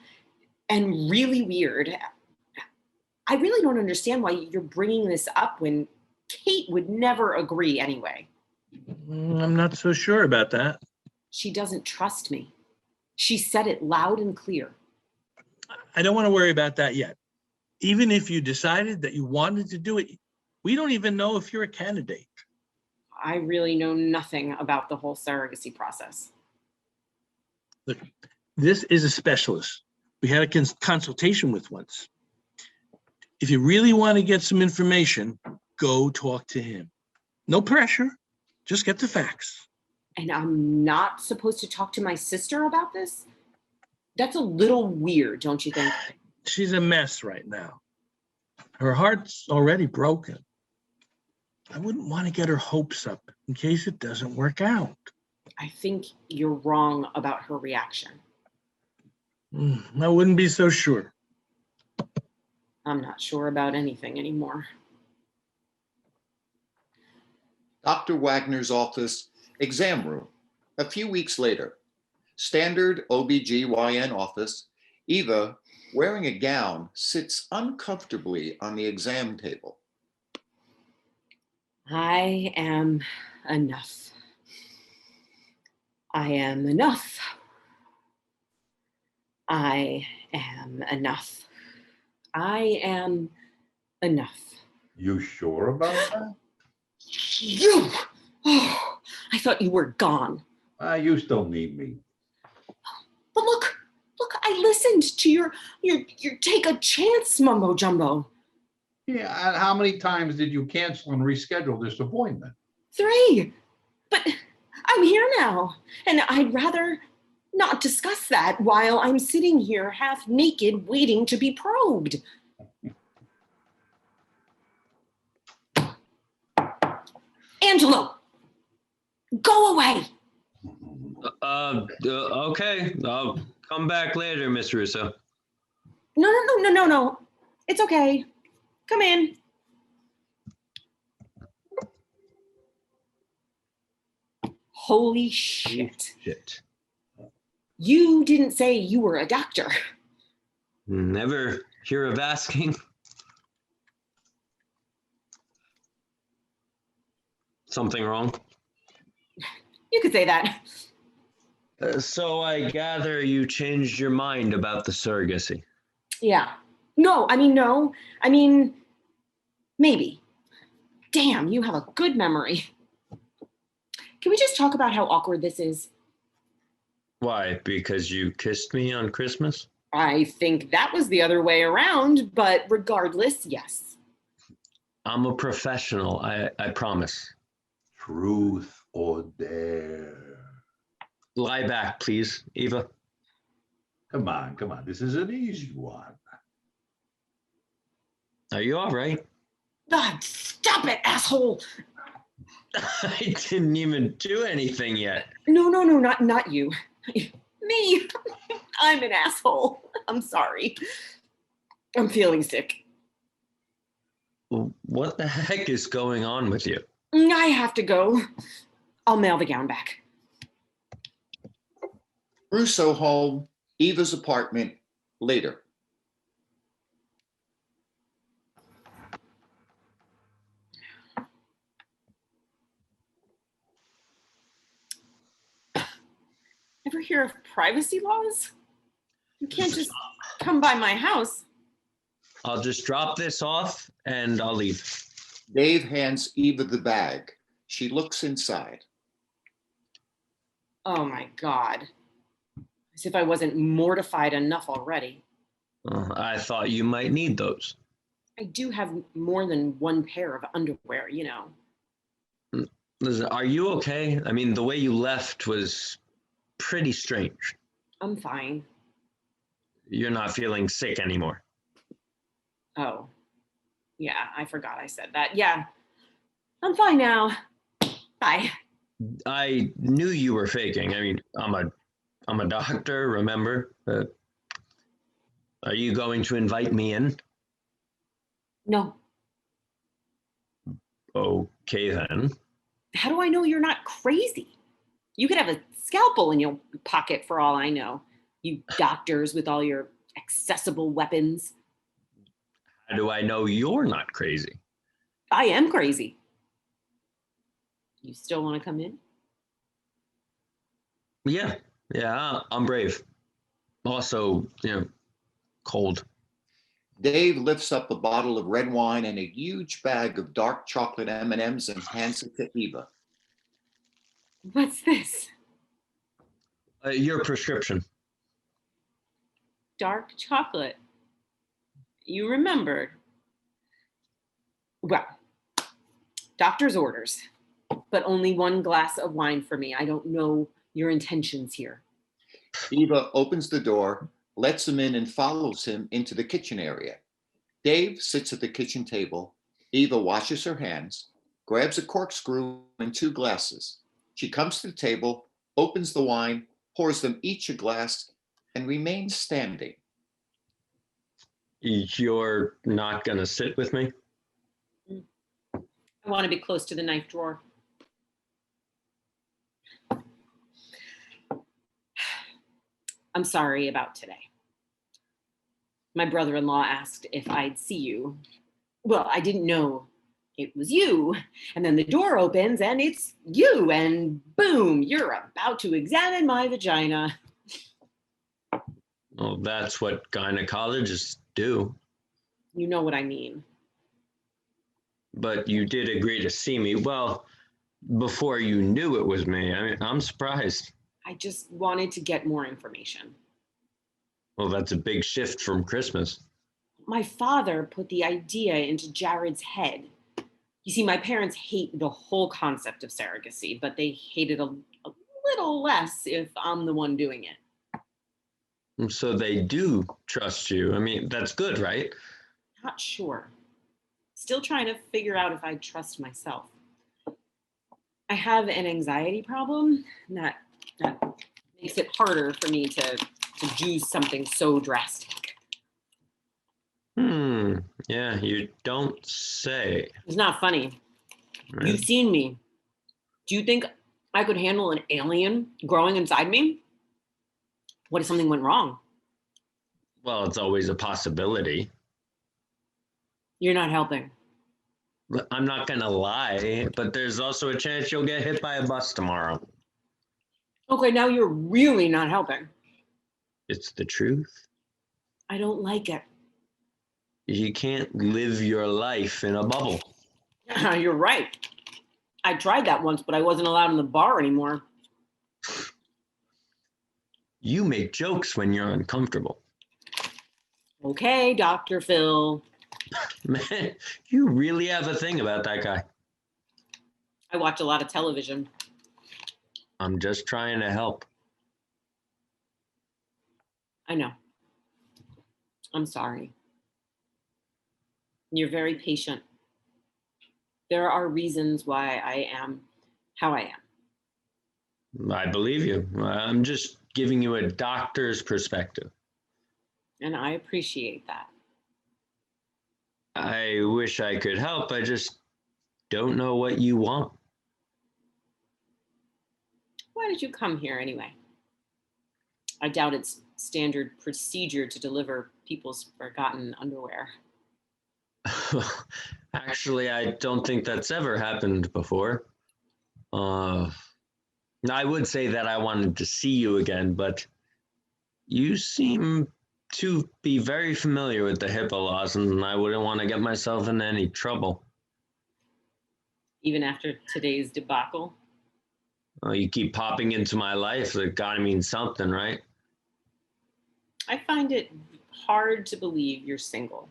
and really weird. I really don't understand why you're bringing this up when Kate would never agree anyway. I'm not so sure about that. She doesn't trust me. She said it loud and clear. I don't want to worry about that yet. Even if you decided that you wanted to do it, we don't even know if you're a candidate. I really know nothing about the whole surrogacy process. Look, this is a specialist. we had a consultation with once. If you really want to get some information, go talk to him. No pressure, just get the facts. And I'm not supposed to talk to my sister about this? That's a little weird, don't you think? She's a mess right now. Her heart's already broken. I wouldn't want to get her hopes up in case it doesn't work out. I think you're wrong about her reaction. I wouldn't be so sure. I'm not sure about anything anymore. Dr. Wagner's office, exam room. A few weeks later, standard OBGYN office. Eva, wearing a gown, sits uncomfortably on the exam table. I am enough. I am enough. I am enough. I am enough. You sure about that? You! Oh, I thought you were gone. You still need me. But look, I listened to your take a chance mumbo jumbo. Yeah, and how many times did you cancel and reschedule this appointment? 3. But I'm here now, and I'd rather not discuss that while I'm sitting here half naked waiting to be probed. Angelo, go away. Okay. I'll come back later, Miss Russo. No. It's okay. Come in. Holy shit. Shit. You didn't say you were a doctor. Never hear of asking. Something wrong? You could say that. So I gather you changed your mind about the surrogacy. Yeah. No. I mean, maybe. Damn, you have a good memory. Can we just talk about how awkward this is? Why? Because you kissed me on Christmas? I think that was the other way around, but regardless, yes. I'm a professional, I promise. Truth or dare? Lie back, please, Eva. Come on. This is an easy one. Are you all right? God, stop it, asshole. I didn't even do anything yet. No, not you. Me. I'm an asshole. I'm sorry. I'm feeling sick. What the heck is going on with you? I have to go. I'll mail the gown back. Russo home, Eva's apartment, later. Ever hear of privacy laws? You can't just come by my house. I'll just drop this off and I'll leave. Dave hands Eva the bag. She looks inside. Oh my God. As if I wasn't mortified enough already. I thought you might need those. I do have more than one pair of underwear, you know. Listen, are you okay? I mean, the way you left was pretty strange. I'm fine. You're not feeling sick anymore. Oh, yeah, I forgot I said that. Yeah, I'm fine now. Bye. I knew you were faking. I mean, I'm a doctor, remember? Are you going to invite me in? No. Okay, then. How do I know you're not crazy? You could have a scalpel in your pocket for all I know. You doctors with all your accessible weapons. How do I know you're not crazy? I am crazy. You still want to come in? Yeah, I'm brave. Also, cold. Dave lifts up a bottle of red wine and a huge bag of dark chocolate M&Ms and hands it to Eva. What's this? Your prescription. dark chocolate. You remembered. Well, doctor's orders, but only one glass of wine for me. I don't know your intentions here. Eva opens the door, lets him in, and follows him into the kitchen area. Dave sits at the kitchen table. Eva washes her hands, grabs a corkscrew and 2 glasses. She comes to the table, opens the wine, pours them each a glass, and remains standing. You're not going to sit with me? I want to be close to the knife drawer. I'm sorry about today. My brother-in-law asked if I'd see you. Well, I didn't know it was you. And then the door opens and it's you. And boom, you're about to examine my vagina. Well, that's what gynecologists do. You know what I mean. But you did agree to see me. Well, before you knew it was me. I mean, I'm surprised. I just wanted to get more information. Well, that's a big shift from Christmas. My father put the idea into Jared's head. You see, my parents hate the whole concept of surrogacy, but they hate it a little less if I'm the one doing it. So they do trust you. I mean, that's good, right? Not sure. Still trying to figure out if I trust myself. I have an anxiety problem that makes it harder for me to do something so drastic. Yeah, you don't say. It's not funny. Right? You've seen me. Do you think I could handle an alien growing inside me? What if something went wrong? Well, it's always a possibility. You're not helping. I'm not going to lie, but there's also a chance you'll get hit by a bus tomorrow. Okay, now you're really not helping. It's the truth. I don't like it. You can't live your life in a bubble. You're right. I tried that once, but I wasn't allowed in the bar anymore. You make jokes when you're uncomfortable. Okay, Dr. Phil. Man, you really have a thing about that guy. I watch a lot of television. I'm just trying to help. I know. I'm sorry. You're very patient. There are reasons why I am how I am. I believe you. I'm just giving you a doctor's perspective. And I appreciate that. I wish I could help. I just don't know what you want. Why did you come here anyway? I doubt it's standard procedure to deliver people's forgotten underwear. Actually, I don't think that's ever happened before. I would say that I wanted to see you again, but you seem to be very familiar with the HIPAA laws, and I wouldn't want to get myself in any trouble. Even after today's debacle? Well, you keep popping into my life. That gotta mean something, right? I find it hard to believe you're single.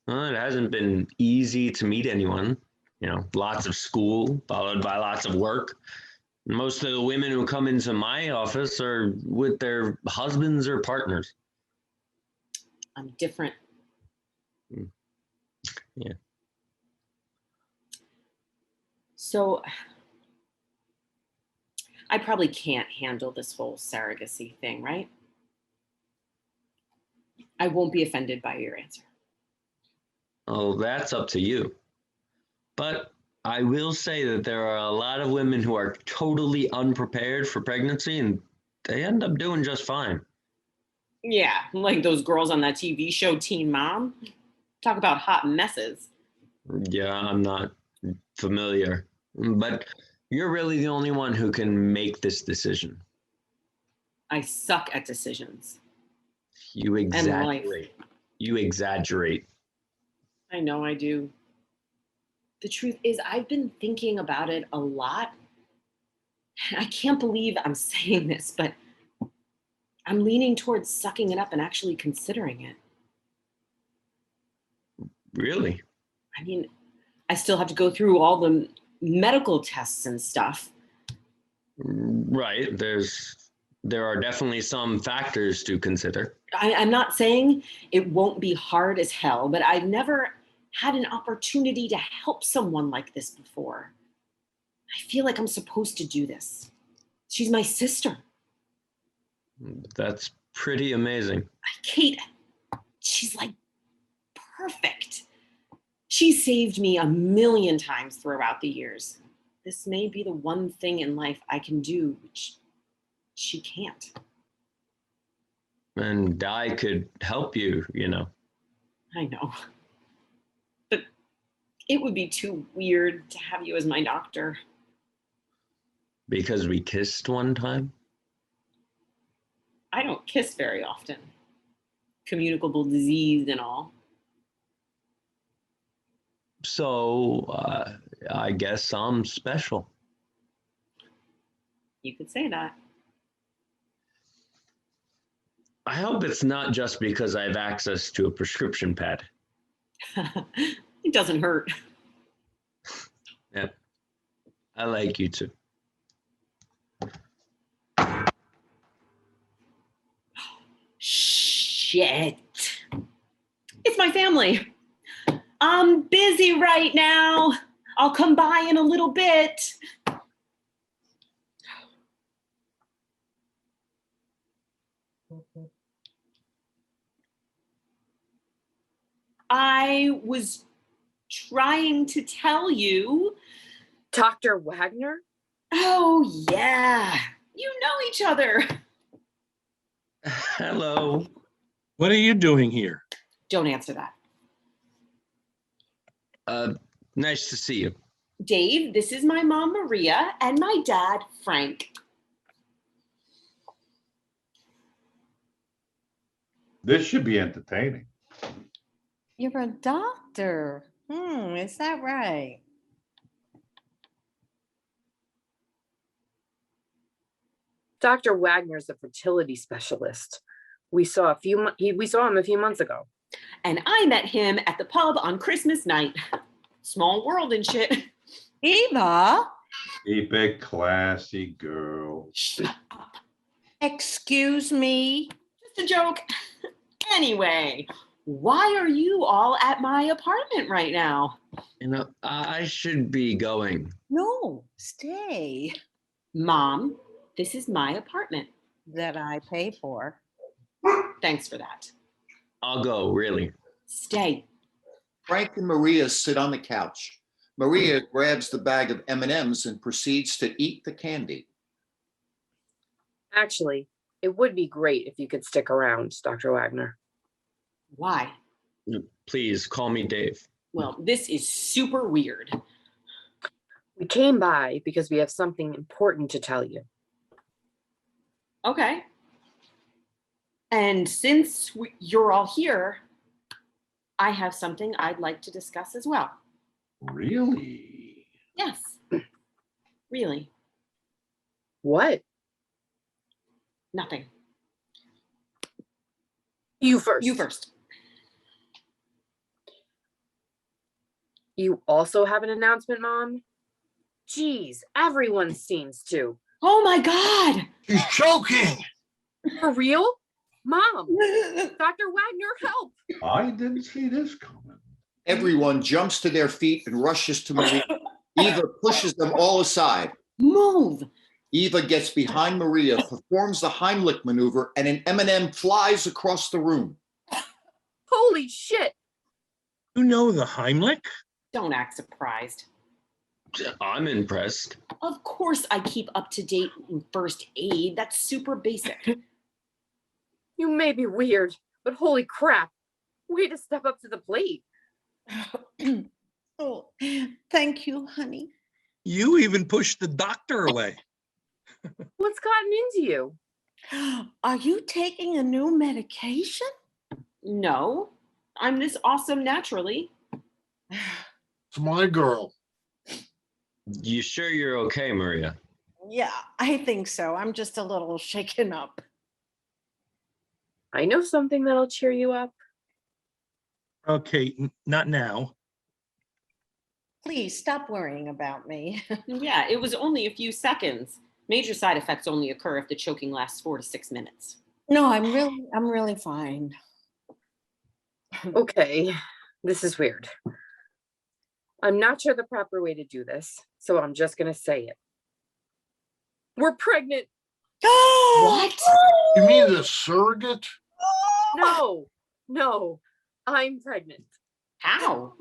Well, it hasn't been easy to meet anyone. You know, lots of school followed by lots of work. Most of the women who come into my office are with their husbands or partners. I'm different. Yeah. So I probably can't handle this whole surrogacy thing, right? I won't be offended by your answer. Oh, that's up to you. But I will say that there are a lot of women who are totally unprepared for pregnancy and they end up doing just fine. Yeah, like those girls on that TV show Teen Mom. Talk about hot messes. Yeah, I'm not familiar, but you're really the only one who can make this decision. I suck at decisions. You exaggerate. life. You exaggerate. I know I do. The truth is, I've been thinking about it a lot. I can't believe I'm saying this, but I'm leaning towards sucking it up and actually considering it. Really? I mean, I still have to go through all the medical tests and stuff. Right. There are definitely some factors to consider. I'm not saying it won't be hard as hell, but I've never had an opportunity to help someone like this before. I feel like I'm supposed to do this. She's my sister. That's pretty amazing. Kate, she's like perfect. She saved me a million times throughout the years. This may be the one thing in life I can do, which she can't. And I could help you, you know. I know. But it would be too weird to have you as my doctor. Because we kissed one time? I don't kiss very often. Communicable disease and all. So, I guess I'm special. You could say that. I hope it's not just because I have access to a prescription pad. It doesn't hurt. Yeah, I like you too. Shit. It's my family. I'm busy right now. I'll come by in a little bit. I was trying to tell you. Dr. Wagner? Oh, yeah. You know each other. Hello. What are you doing here? Don't answer that. Nice to see you. Dave, this is my mom, Maria, and my dad, Frank. This should be entertaining. You're a doctor. Is that right? Dr. Wagner's a fertility specialist. We saw him a few months ago. And I met him at the pub on Christmas night. Small world and shit. Eva, Keep it classy, girl. excuse me. Just a joke. Anyway, why are you all at my apartment right now? You know, I should be going. No, stay. Mom, this is my apartment. That I pay for. Thanks for that. I'll go, really. Stay. Frank and Maria sit on the couch. Maria grabs the bag of M&Ms and proceeds to eat the candy. Actually, it would be great if you could stick around, Dr. Wagner. Why? Please call me Dave. Well, this is super weird. We came by because we have something important to tell you. Okay. And since you're all here, I have something I'd like to discuss as well. Really? Yes. Really. What? Nothing. You first. You first. You also have an announcement, Mom? Geez, everyone seems to. Oh my God. He's choking. For real? Mom, Dr. Wagner, help. I didn't see this coming. Everyone jumps to their feet and rushes to Maria. Eva pushes them all aside. Move. Eva gets behind Maria, performs the Heimlich maneuver, and an M&M flies across the room. Holy shit. You know the Heimlich? Don't act surprised. I'm impressed. Of course I keep up to date in first aid. That's super basic. You may be weird, but holy crap. Way to step up to the plate. Oh, thank you, honey. You even pushed the doctor away. What's gotten into you? Are you taking a new medication? No, I'm this awesome naturally. It's my girl. You sure you're okay, Maria? Yeah, I think so. I'm just a little shaken up. I know something that'll cheer you up. Okay, not now. Please stop worrying about me. Yeah, it was only a few seconds. Major side effects only occur if the choking lasts 4 to 6 minutes. No, I'm really fine. Okay, this is weird. I'm not sure the proper way to do this, so I'm just gonna say it. We're pregnant. What? You mean the surrogate? No, I'm pregnant. How?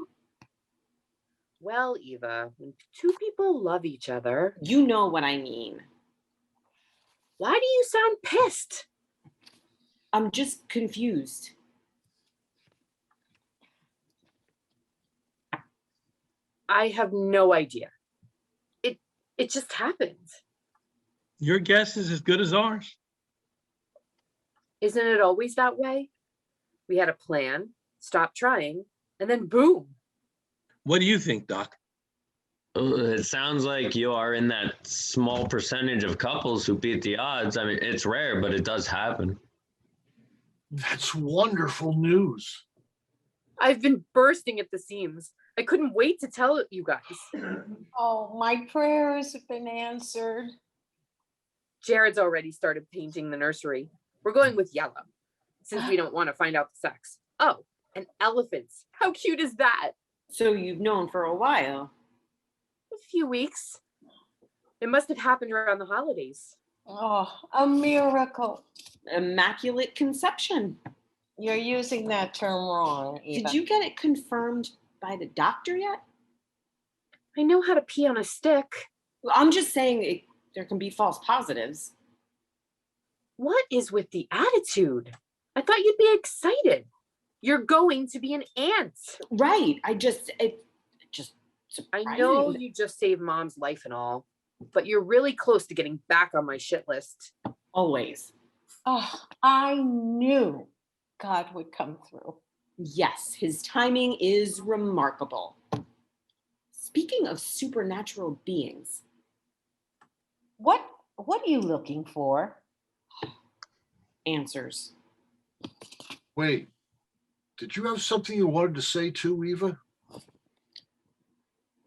Well, Eva, when two people love each other, You know what I mean. why do you sound pissed? I'm just confused. I have no idea. It just happened. Your guess is as good as ours. Isn't it always that way? We had a plan, stopped trying, and then boom. What do you think, Doc? It sounds like you are in that small percentage of couples who beat the odds. I mean, it's rare, but it does happen. That's wonderful news. I've been bursting at the seams. I couldn't wait to tell you guys. Oh, my prayers have been answered. Jared's already started painting the nursery. We're going with yellow, since we don't want to find out the sex. Oh, and elephants. How cute is that? So you've known for a while. A few weeks. It must have happened around the holidays. Oh, a miracle. Immaculate conception. You're using that term wrong, Eva. Did you get it confirmed by the doctor yet? I know how to pee on a stick. Well, I'm just saying there can be false positives. What is with the attitude? I thought you'd be excited. You're going to be an aunt. Right. It just I surprising. know you just saved Mom's life and all, but you're really close to getting back on my shit list. Always. Oh, I knew God would come through. Yes, his timing is remarkable. Speaking of supernatural beings, What are you looking for? answers. Wait, did you have something you wanted to say too, Eva?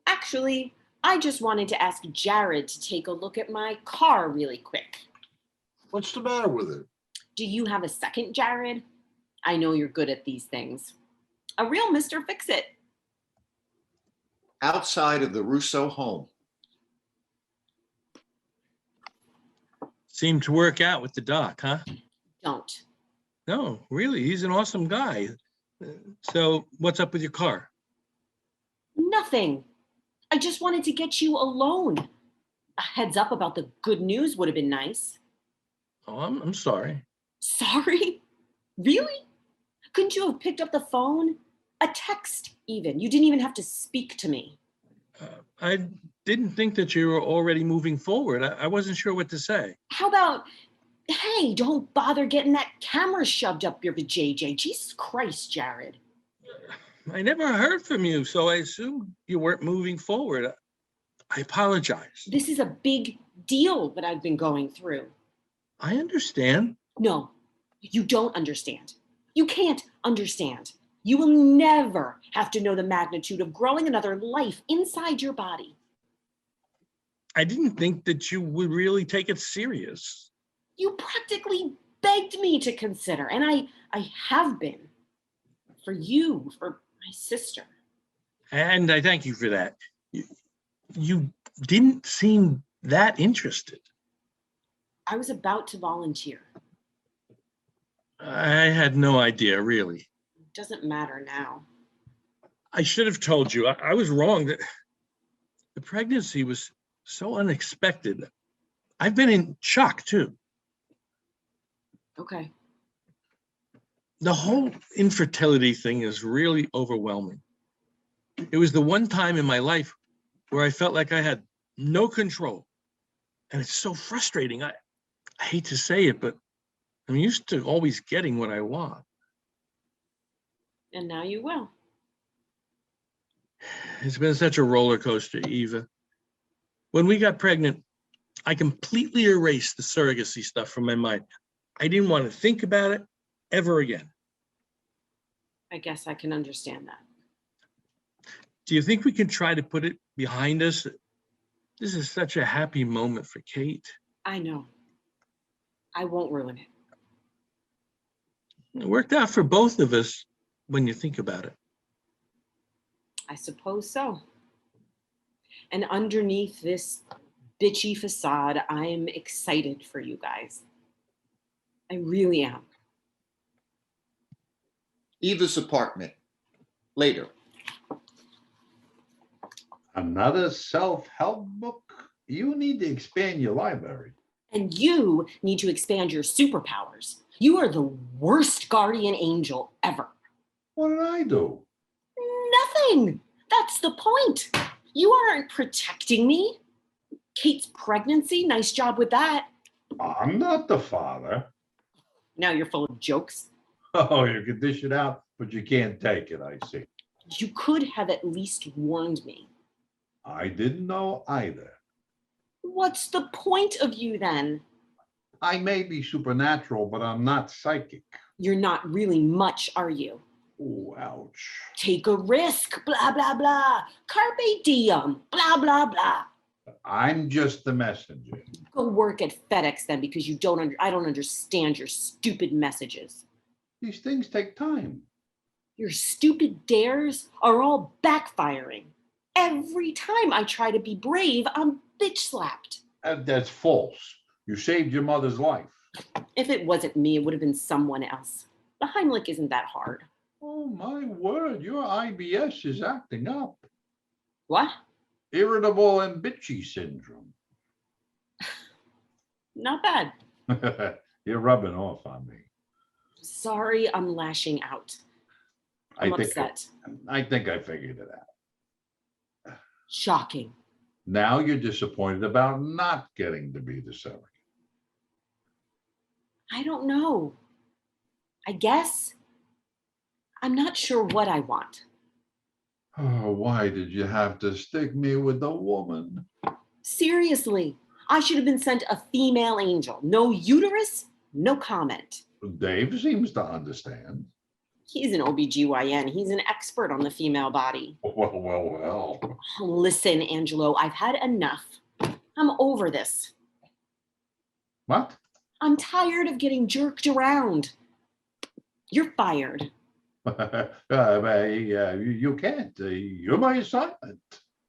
Actually, I just wanted to ask Jared to take a look at my car really quick. What's the matter with it? Do you have a second, Jared? I know you're good at these things. A real Mr. Fix-It. Outside of the Russo home, Seemed to work out with the doc, huh? Don't. No, really, he's an awesome guy. So what's up with your car? Nothing. I just wanted to get you alone. A heads up about the good news would have been nice. Oh, I'm sorry. Sorry? Really? Couldn't you have picked up the phone? A text, even. You didn't even have to speak to me. I didn't think that you were already moving forward. I wasn't sure what to say. How about, hey, don't bother getting that camera shoved up your vajayjay. Jesus Christ, Jared. I never heard from you, so I assumed you weren't moving forward. I apologize. This is a big deal that I've been going through. I understand. No, you don't understand. You can't understand. You will never have to know the magnitude of growing another life inside your body. I didn't think that you would really take it serious. You practically begged me to consider, and I have been. For you, for my sister. And I thank you for that. You didn't seem that interested. I was about to volunteer. I had no idea, really. It doesn't matter now. I should have told you. I was wrong. The pregnancy was so unexpected. I've been in shock, too. Okay. The whole infertility thing is really overwhelming. It was the one time in my life where I felt like I had no control. And it's so frustrating. I hate to say it, but I'm used to always getting what I want. And now you will. It's been such a roller coaster, Eva. When we got pregnant, I completely erased the surrogacy stuff from my mind. I didn't want to think about it. ever again. I guess I can understand that. Do you think we can try to put it behind us? This is such a happy moment for Kate. I know. I won't ruin it. It worked out for both of us when you think about it. I suppose so. And underneath this bitchy facade, I'm excited for you guys. I really am. Eva's apartment. Later. Another self-help book? You need to expand your library. And you need to expand your superpowers. You are the worst guardian angel ever. What did I do? Nothing. That's the point. You aren't protecting me. Kate's pregnancy, nice job with that. I'm not the father. Now you're full of jokes. Oh, you can dish it out, but you can't take it, I see. You could have at least warned me. I didn't know either. What's the point of you then? I may be supernatural, but I'm not psychic. You're not really much, are you? Ooh, ouch. Take a risk, blah, blah, blah. Carpe diem, blah, blah, blah. I'm just the messenger. Go work at FedEx then, because I don't understand your stupid messages. These things take time. Your stupid dares are all backfiring. Every time I try to be brave, I'm bitch slapped. That's false. You saved your mother's life. If it wasn't me, it would have been someone else. The Heimlich isn't that hard. Oh, my word. Your IBS is acting up. What? Irritable and bitchy syndrome. Not bad. You're rubbing off on me. Sorry, I'm lashing out. I'm upset. I think I figured it out. Shocking. Now you're disappointed about not getting to be the surrogate. I don't know. I guess I'm not sure what I want. Oh, why did you have to stick me with a woman? Seriously, I should have been sent a female angel. No uterus, no comment. Dave seems to understand. He's an OBGYN. He's an expert on the female body. Well. Listen, Angelo, I've had enough. I'm over this. What? I'm tired of getting jerked around. You're fired. You can't. You're my assignment.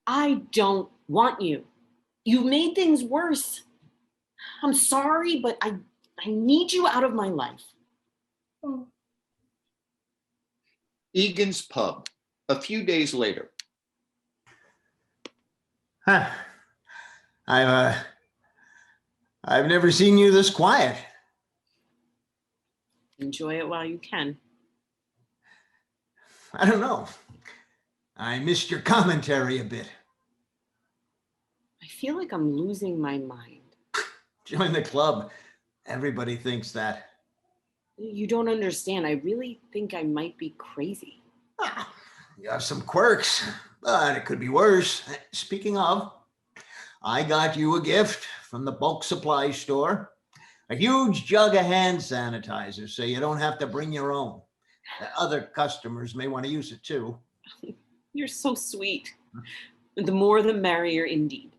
I don't want you. You made things worse. I'm sorry, but I need you out of my life. Egan's pub. A few days later. Huh. I've never seen you this quiet. Enjoy it while you can. I don't know. I missed your commentary a bit. I feel like I'm losing my mind. Join the club. Everybody thinks that. You don't understand. I really think I might be crazy. Ah, you have some quirks, but it could be worse. Speaking of, I got you a gift from the bulk supply store. A huge jug of hand sanitizer, so you don't have to bring your own. Other customers may want to use it too. You're so sweet. The more the merrier indeed.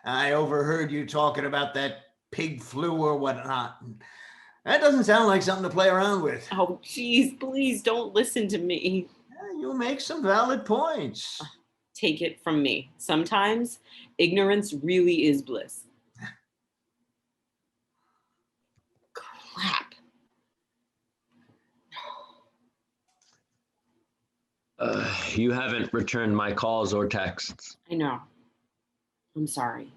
I overheard you talking about that pig flu or whatnot. That doesn't sound like something to play around with. Oh, geez, please don't listen to me. You make some valid points. Take it from me. Sometimes ignorance really is bliss. Crap. You haven't returned my calls or texts. I know. I'm sorry.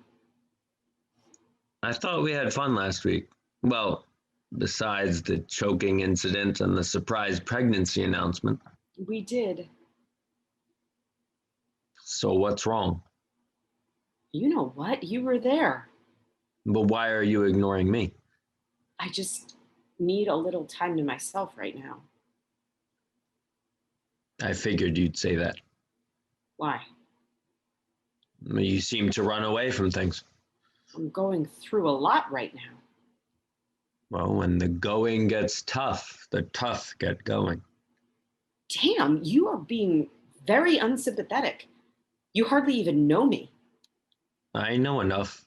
I thought we had fun last week. Well, besides the choking incident and the surprise pregnancy announcement. We did. So what's wrong? You know what? You were there. But why are you ignoring me? I just need a little time to myself right now. I figured you'd say that. Why? You seem to run away from things. I'm going through a lot right now. Well, when the going gets tough, the tough get going. Damn, you are being very unsympathetic. You hardly even know me. I know enough.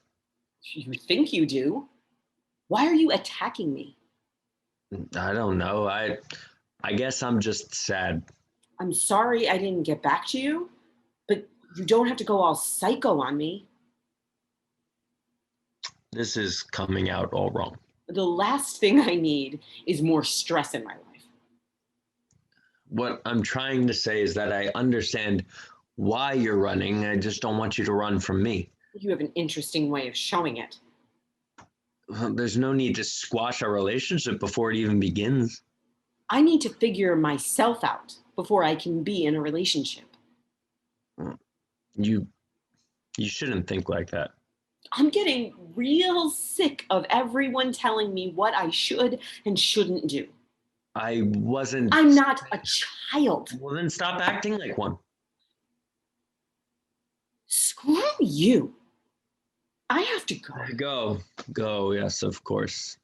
You think you do. Why are you attacking me? I don't know. I guess I'm just sad. I'm sorry I didn't get back to you, but you don't have to go all psycho on me. This is coming out all wrong. The last thing I need is more stress in my life. What I'm trying to say is that I understand why you're running. I just don't want you to run from me. You have an interesting way of showing it. There's no need to squash our relationship before it even begins. I need to figure myself out before I can be in a relationship. You shouldn't think like that. I'm getting real sick of everyone telling me what I should and shouldn't do. I wasn't. I'm not a child. Well, then stop acting like one. Screw you. I have to go. Go. Yes, of course.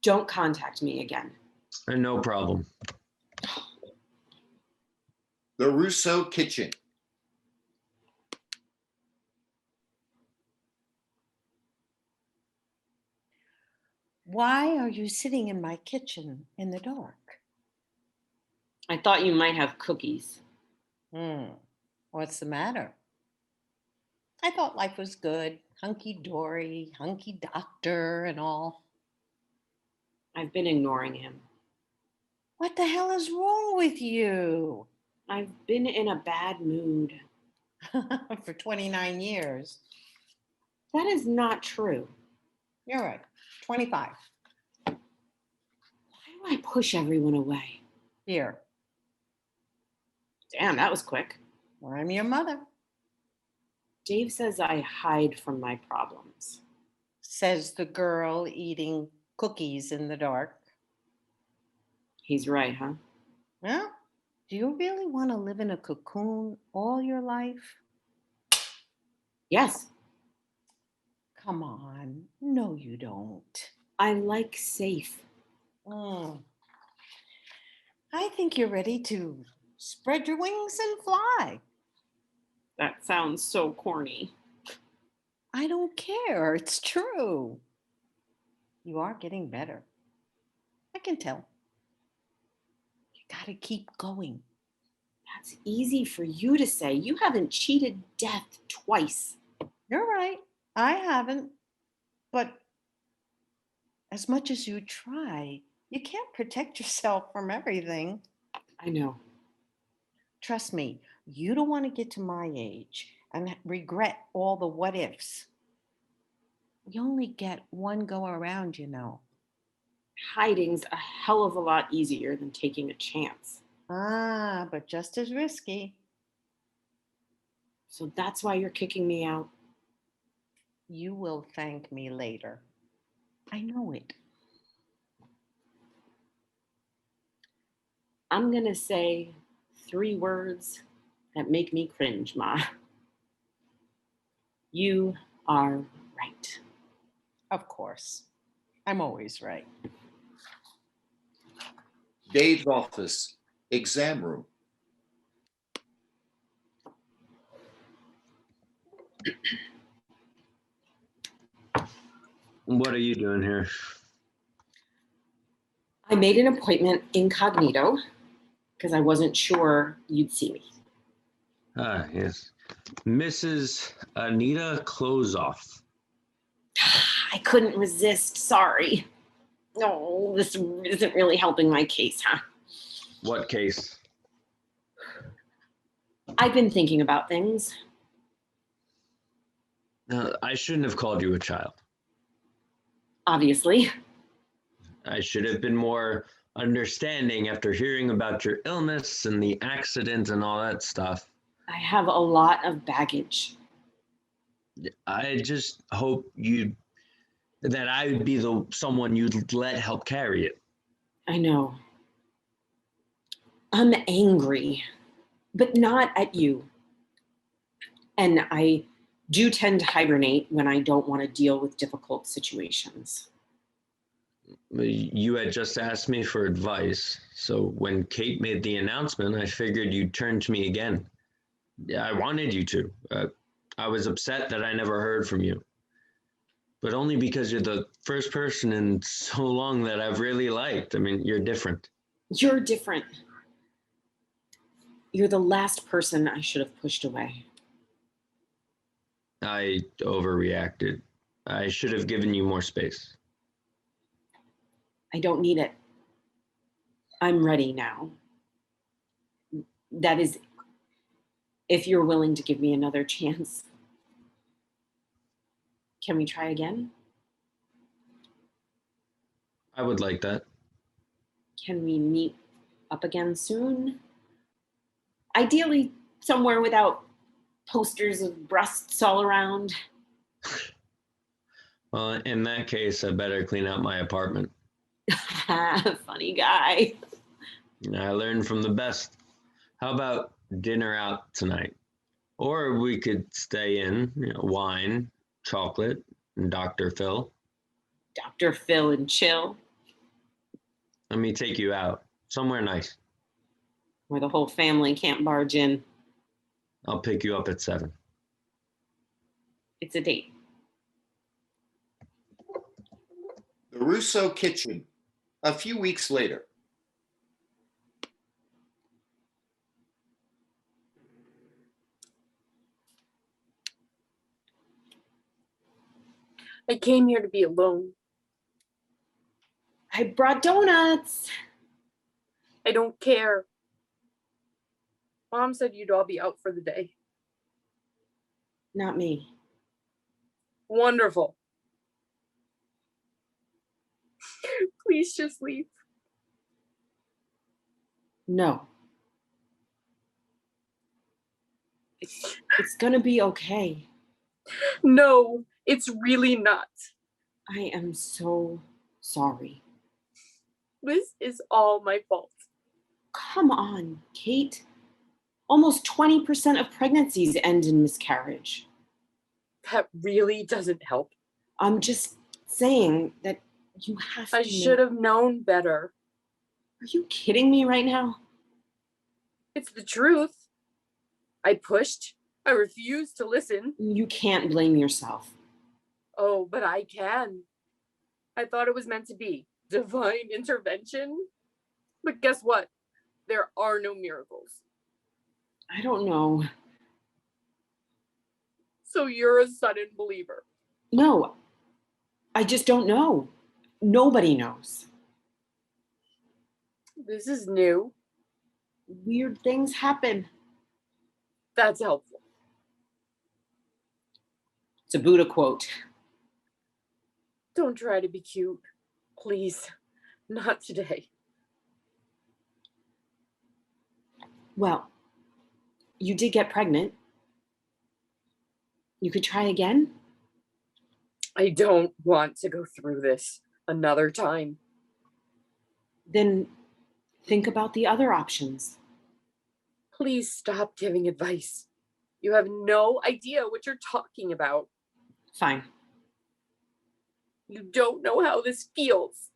Don't contact me again. No problem. The Russo kitchen. Why are you sitting in my kitchen in the dark? I thought you might have cookies. What's the matter? I thought life was good, hunky-dory, hunky doctor and all. I've been ignoring him. What the hell is wrong with you? I've been in a bad mood. For 29 years. That is not true. You're right, 25. Why do I push everyone away? Here, Damn, that was quick. I'm your mother. Dave says I hide from my problems. Says the girl eating cookies in the dark. He's right, huh? Well, do you really want to live in a cocoon all your life? Yes, Come on. No, you don't. I like safe. I think you're ready to spread your wings and fly. That sounds so corny. I don't care. It's true. You are getting better. I can tell. You got to keep going. That's easy for you to say. You haven't cheated death twice. You're right. I haven't. But as much as you try, you can't protect yourself from everything. I know. Trust me, you don't want to get to my age and regret all the what ifs. You only get one go around, you know. Hiding's a hell of a lot easier than taking a chance. But just as risky. So that's why you're kicking me out. You will thank me later. I know it. I'm gonna say 3 words that make me cringe, Ma. You are right. Of course. I'm always right. Dave's office, exam room. What are you doing here? I made an appointment incognito because I wasn't sure you'd see me. Yes. Mrs. Anita Closeoff. I couldn't resist, sorry. No, this isn't really helping my case, huh? What case? I've been thinking about things. I shouldn't have called you a child. Obviously. I should have been more understanding after hearing about your illness and the accident and all that stuff. I have a lot of baggage. I just hope that I would be someone you'd let help carry it. I know. I'm angry, but not at you. And I do tend to hibernate when I don't want to deal with difficult situations. You had just asked me for advice, so when Kate made the announcement, I figured you'd turn to me again. Yeah, I wanted you to. I was upset that I never heard from you, but only because you're the first person in so long that I've really liked. I mean, you're different. You're different. You're the last person I should have pushed away. I overreacted. I should have given you more space. I don't need it. I'm ready now. That is, if you're willing to give me another chance. Can we try again? I would like that. Can we meet up again soon? Ideally, somewhere without posters of breasts all around. Well, in that case, I better clean out my apartment. Funny guy. I learned from the best. How about dinner out tonight? Or we could stay in, wine, chocolate, and Dr. Phil. Dr. Phil and chill, Let me take you out, somewhere nice. where the whole family can't barge in. I'll pick you up at 7. It's a date. The Russo kitchen. A few weeks later. I came here to be alone. I brought donuts. I don't care. Mom said you'd all be out for the day. Not me. Wonderful. Please just leave. No. It's gonna be okay. No, it's really not. I am so sorry. This is all my fault. Come on, Kate. Almost 20% of pregnancies end in miscarriage. That really doesn't help. I'm just saying that you have to. I should have known better. Are you kidding me right now? It's the truth. I pushed. I refused to listen. You can't blame yourself. Oh, but I can. I thought it was meant to be divine intervention. But guess what? There are no miracles. I don't know. So you're a sudden believer. No, I just don't know. Nobody knows. This is new. Weird things happen. That's helpful. It's a Buddha quote. Don't try to be cute. Please. Not today. Well, you did get pregnant. You could try again. I don't want to go through this another time. Then think about the other options. Please stop giving advice. You have no idea what you're talking about. Fine. You don't know how this feels.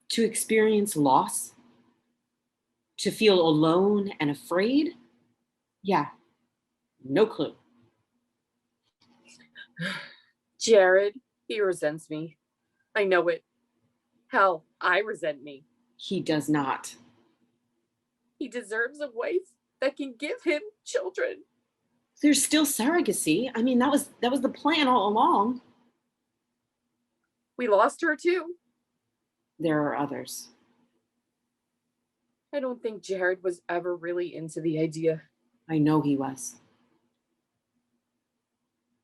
To experience loss, to feel alone and afraid? Yeah, no clue. Jared, he resents me. I know it. Hell, I resent me. He does not. He deserves a wife that can give him children. There's still surrogacy. I mean, that was the plan all along. We lost her too. There are others. I don't think Jared was ever really into the idea. I know he was.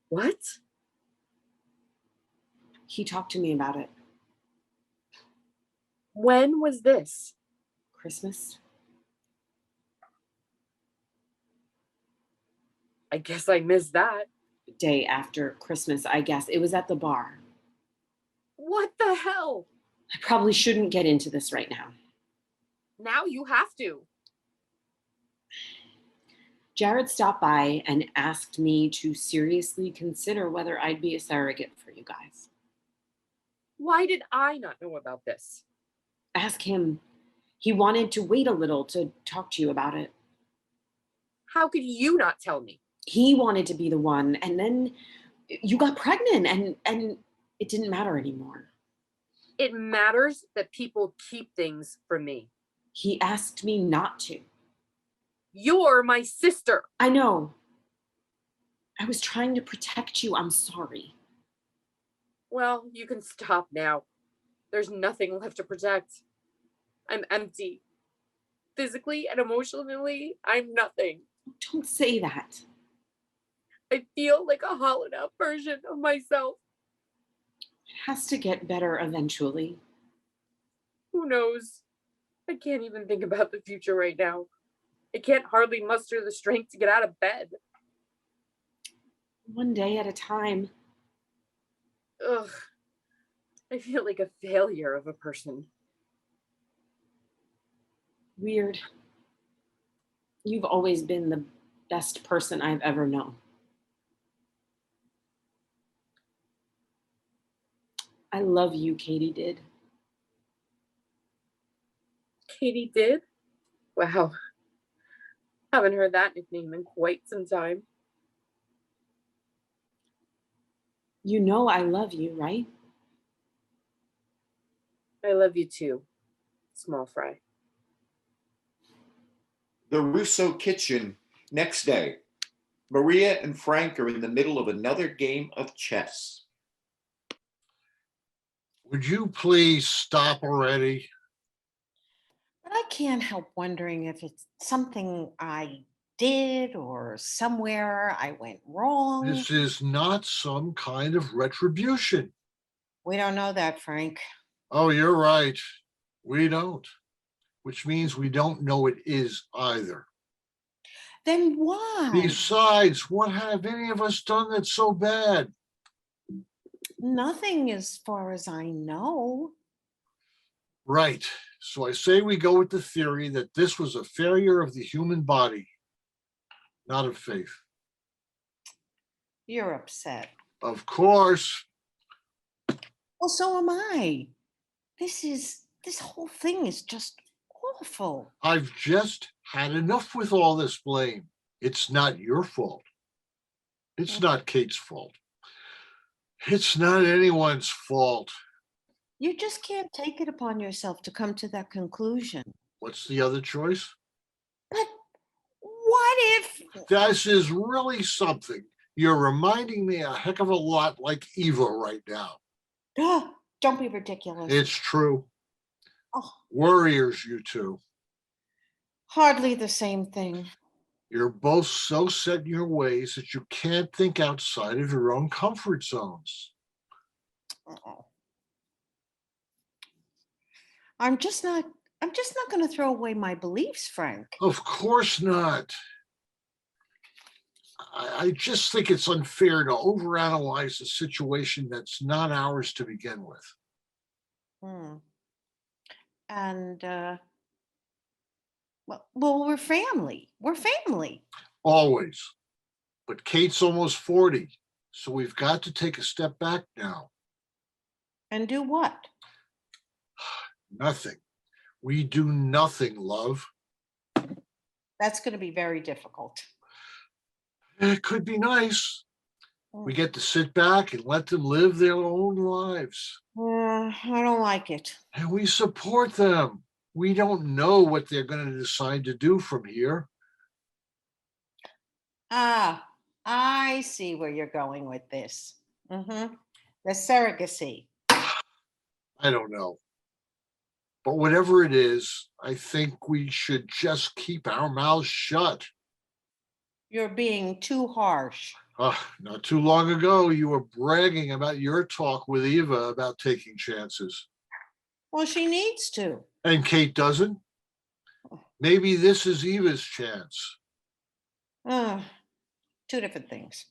What? He talked to me about it. When was this? Christmas. I guess I missed that. Day after Christmas, I guess. It was at the bar. What the hell? I probably shouldn't get into this right now. Now you have to. Jared stopped by and asked me to seriously consider whether I'd be a surrogate for you guys. Why did I not know about this? Ask him. He wanted to wait a little to talk to you about it. How could you not tell me? He wanted to be the one, and then you got pregnant, and it didn't matter anymore. It matters that people keep things from me. He asked me not to. You're my sister. I know. I was trying to protect you. I'm sorry. Well, you can stop now. There's nothing left to protect. I'm empty. Physically and emotionally, I'm nothing. Don't say that. I feel like a hollowed out version of myself. It has to get better eventually. Who knows? I can't even think about the future right now. I can't hardly muster the strength to get out of bed. One day at a time. Ugh. I feel like a failure of a person. Weird. You've always been the best person I've ever known. I love you, Katie did. Katie did? Wow. Haven't heard that nickname in quite some time. You know I love you, right? I love you too, small fry. The Russo kitchen. Next day, Maria and Frank are in the middle of another game of chess. Would you please stop already? But I can't help wondering if it's something I did or somewhere I went wrong. This is not some kind of retribution. We don't know that, Frank. Oh, you're right. We don't, which means we don't know it is either. Then why? Besides, what have any of us done that's so bad? Nothing as far as I know. Right. So I say we go with the theory that this was a failure of the human body, not of faith. You're upset. Of course. Well, so am I. This whole thing is just awful. I've just had enough with all this blame. It's not your fault. It's not Kate's fault. It's not anyone's fault. You just can't take it upon yourself to come to that conclusion. What's the other choice? But what if... This is really something. You're reminding me a heck of a lot like Eva right now. Don't be ridiculous. It's true. Oh, Warriors, you two. hardly the same thing. You're both so set in your ways that you can't think outside of your own comfort zones. Uh-oh. I'm just not going to throw away my beliefs, Frank. Of course not. I just think it's unfair to overanalyze a situation that's not ours to begin with. And well, we're family. We're family. Always. But Kate's almost 40, so we've got to take a step back now. And do what? Nothing. We do nothing, love. That's going to be very difficult. It could be nice. We get to sit back and let them live their own lives. I don't like it. And we support them. We don't know what they're going to decide to do from here. Ah, I see where you're going with this. The surrogacy. I don't know. But whatever it is, I think we should just keep our mouths shut. You're being too harsh. Not too long ago, you were bragging about your talk with Eva about taking chances. Well, she needs to. And Kate doesn't. Maybe this is Eva's chance. Two different things.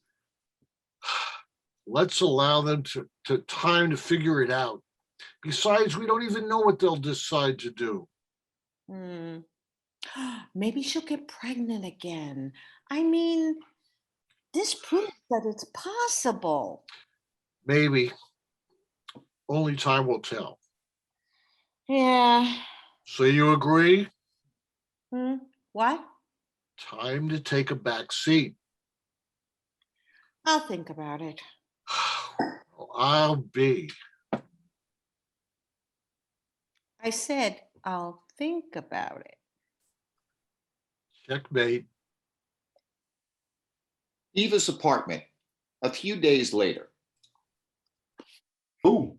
Let's allow them to time to figure it out. Besides, we don't even know what they'll decide to do. Maybe she'll get pregnant again. I mean, this proves that it's possible. Maybe. Only time will tell. Yeah. So you agree? What? Time to take a back seat. I'll think about it. I'll be. I said I'll think about it. Checkmate. Eva's apartment, a few days later. Ooh,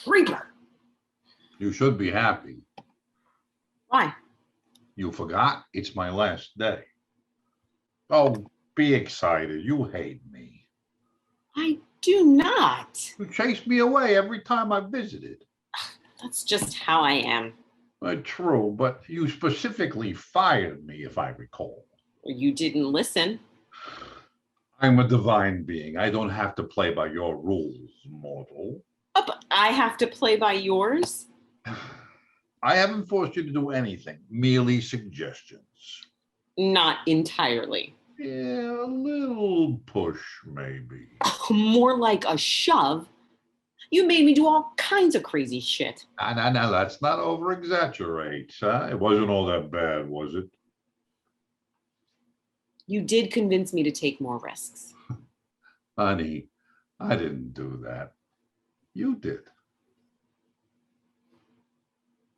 Creeper. you should be happy. Why? You forgot it's my last day. Oh, be excited. You hate me. I do not. You chased me away every time I visited. That's just how I am. True, but you specifically fired me, if I recall. You didn't listen. I'm a divine being. I don't have to play by your rules, mortal. Oh, but I have to play by yours. I haven't forced you to do anything, merely suggestions. Not entirely. Yeah, a little push, maybe. More like a shove. You made me do all kinds of crazy shit. No, let's not over-exaggerate. It wasn't all that bad, was it? You did convince me to take more risks. Honey, I didn't do that. You did.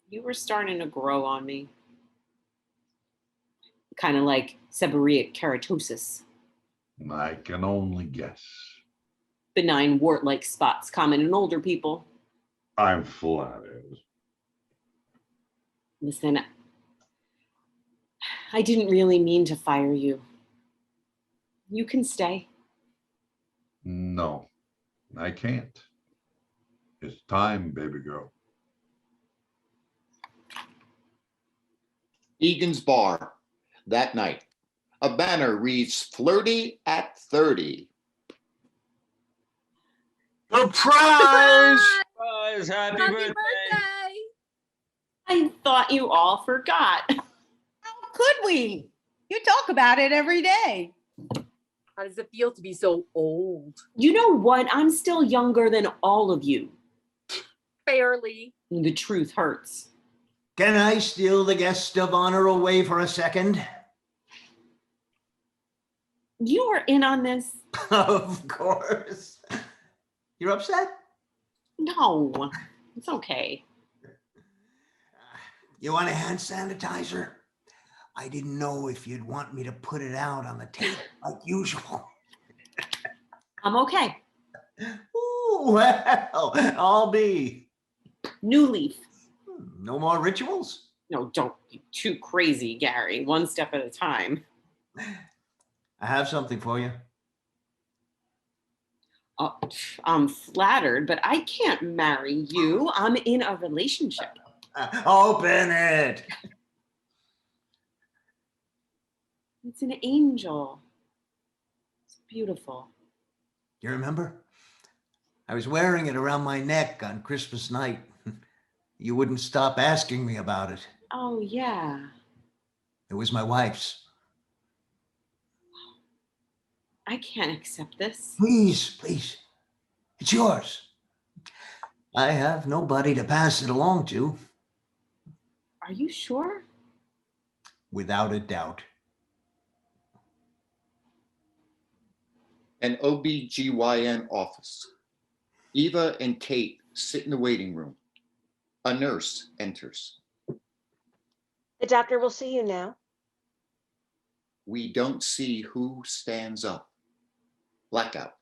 You were starting to grow on me. Kind of like seborrheic keratosis. I can only guess. Benign wart-like spots common in older people. I'm flattered. Listen, I didn't really mean to fire you. You can stay. No, I can't. It's time, baby girl. Egan's bar that night. A banner reads flirty at 30. Surprise! Surprise, happy Happy birthday. birthday! I thought you all forgot. How could we? You talk about it every day. How does it feel to be so old? You know what? I'm still younger than all of you. Barely. The truth hurts. Can I steal the guest of honor away for a second? You were in on this? Of course. You're upset? No, it's okay. You want a hand sanitizer? I didn't know if you'd want me to put it out on the table like usual. I'm okay. Ooh, well, I'll be. New leaf. No more rituals? No, don't be too crazy, Gary. One step at a time. I have something for you. Oh, I'm flattered, but I can't marry you. I'm in a relationship. Open it. It's an angel. It's beautiful. You remember? I was wearing it around my neck on Christmas night. You wouldn't stop asking me about it. Oh, yeah. It was my wife's. I can't accept this. Please, please. It's yours. I have nobody to pass it along to. Are you sure? Without a doubt. An OBGYN office. Eva and Kate sit in the waiting room. A nurse enters. The doctor will see you now. We don't see who stands up. Blackout.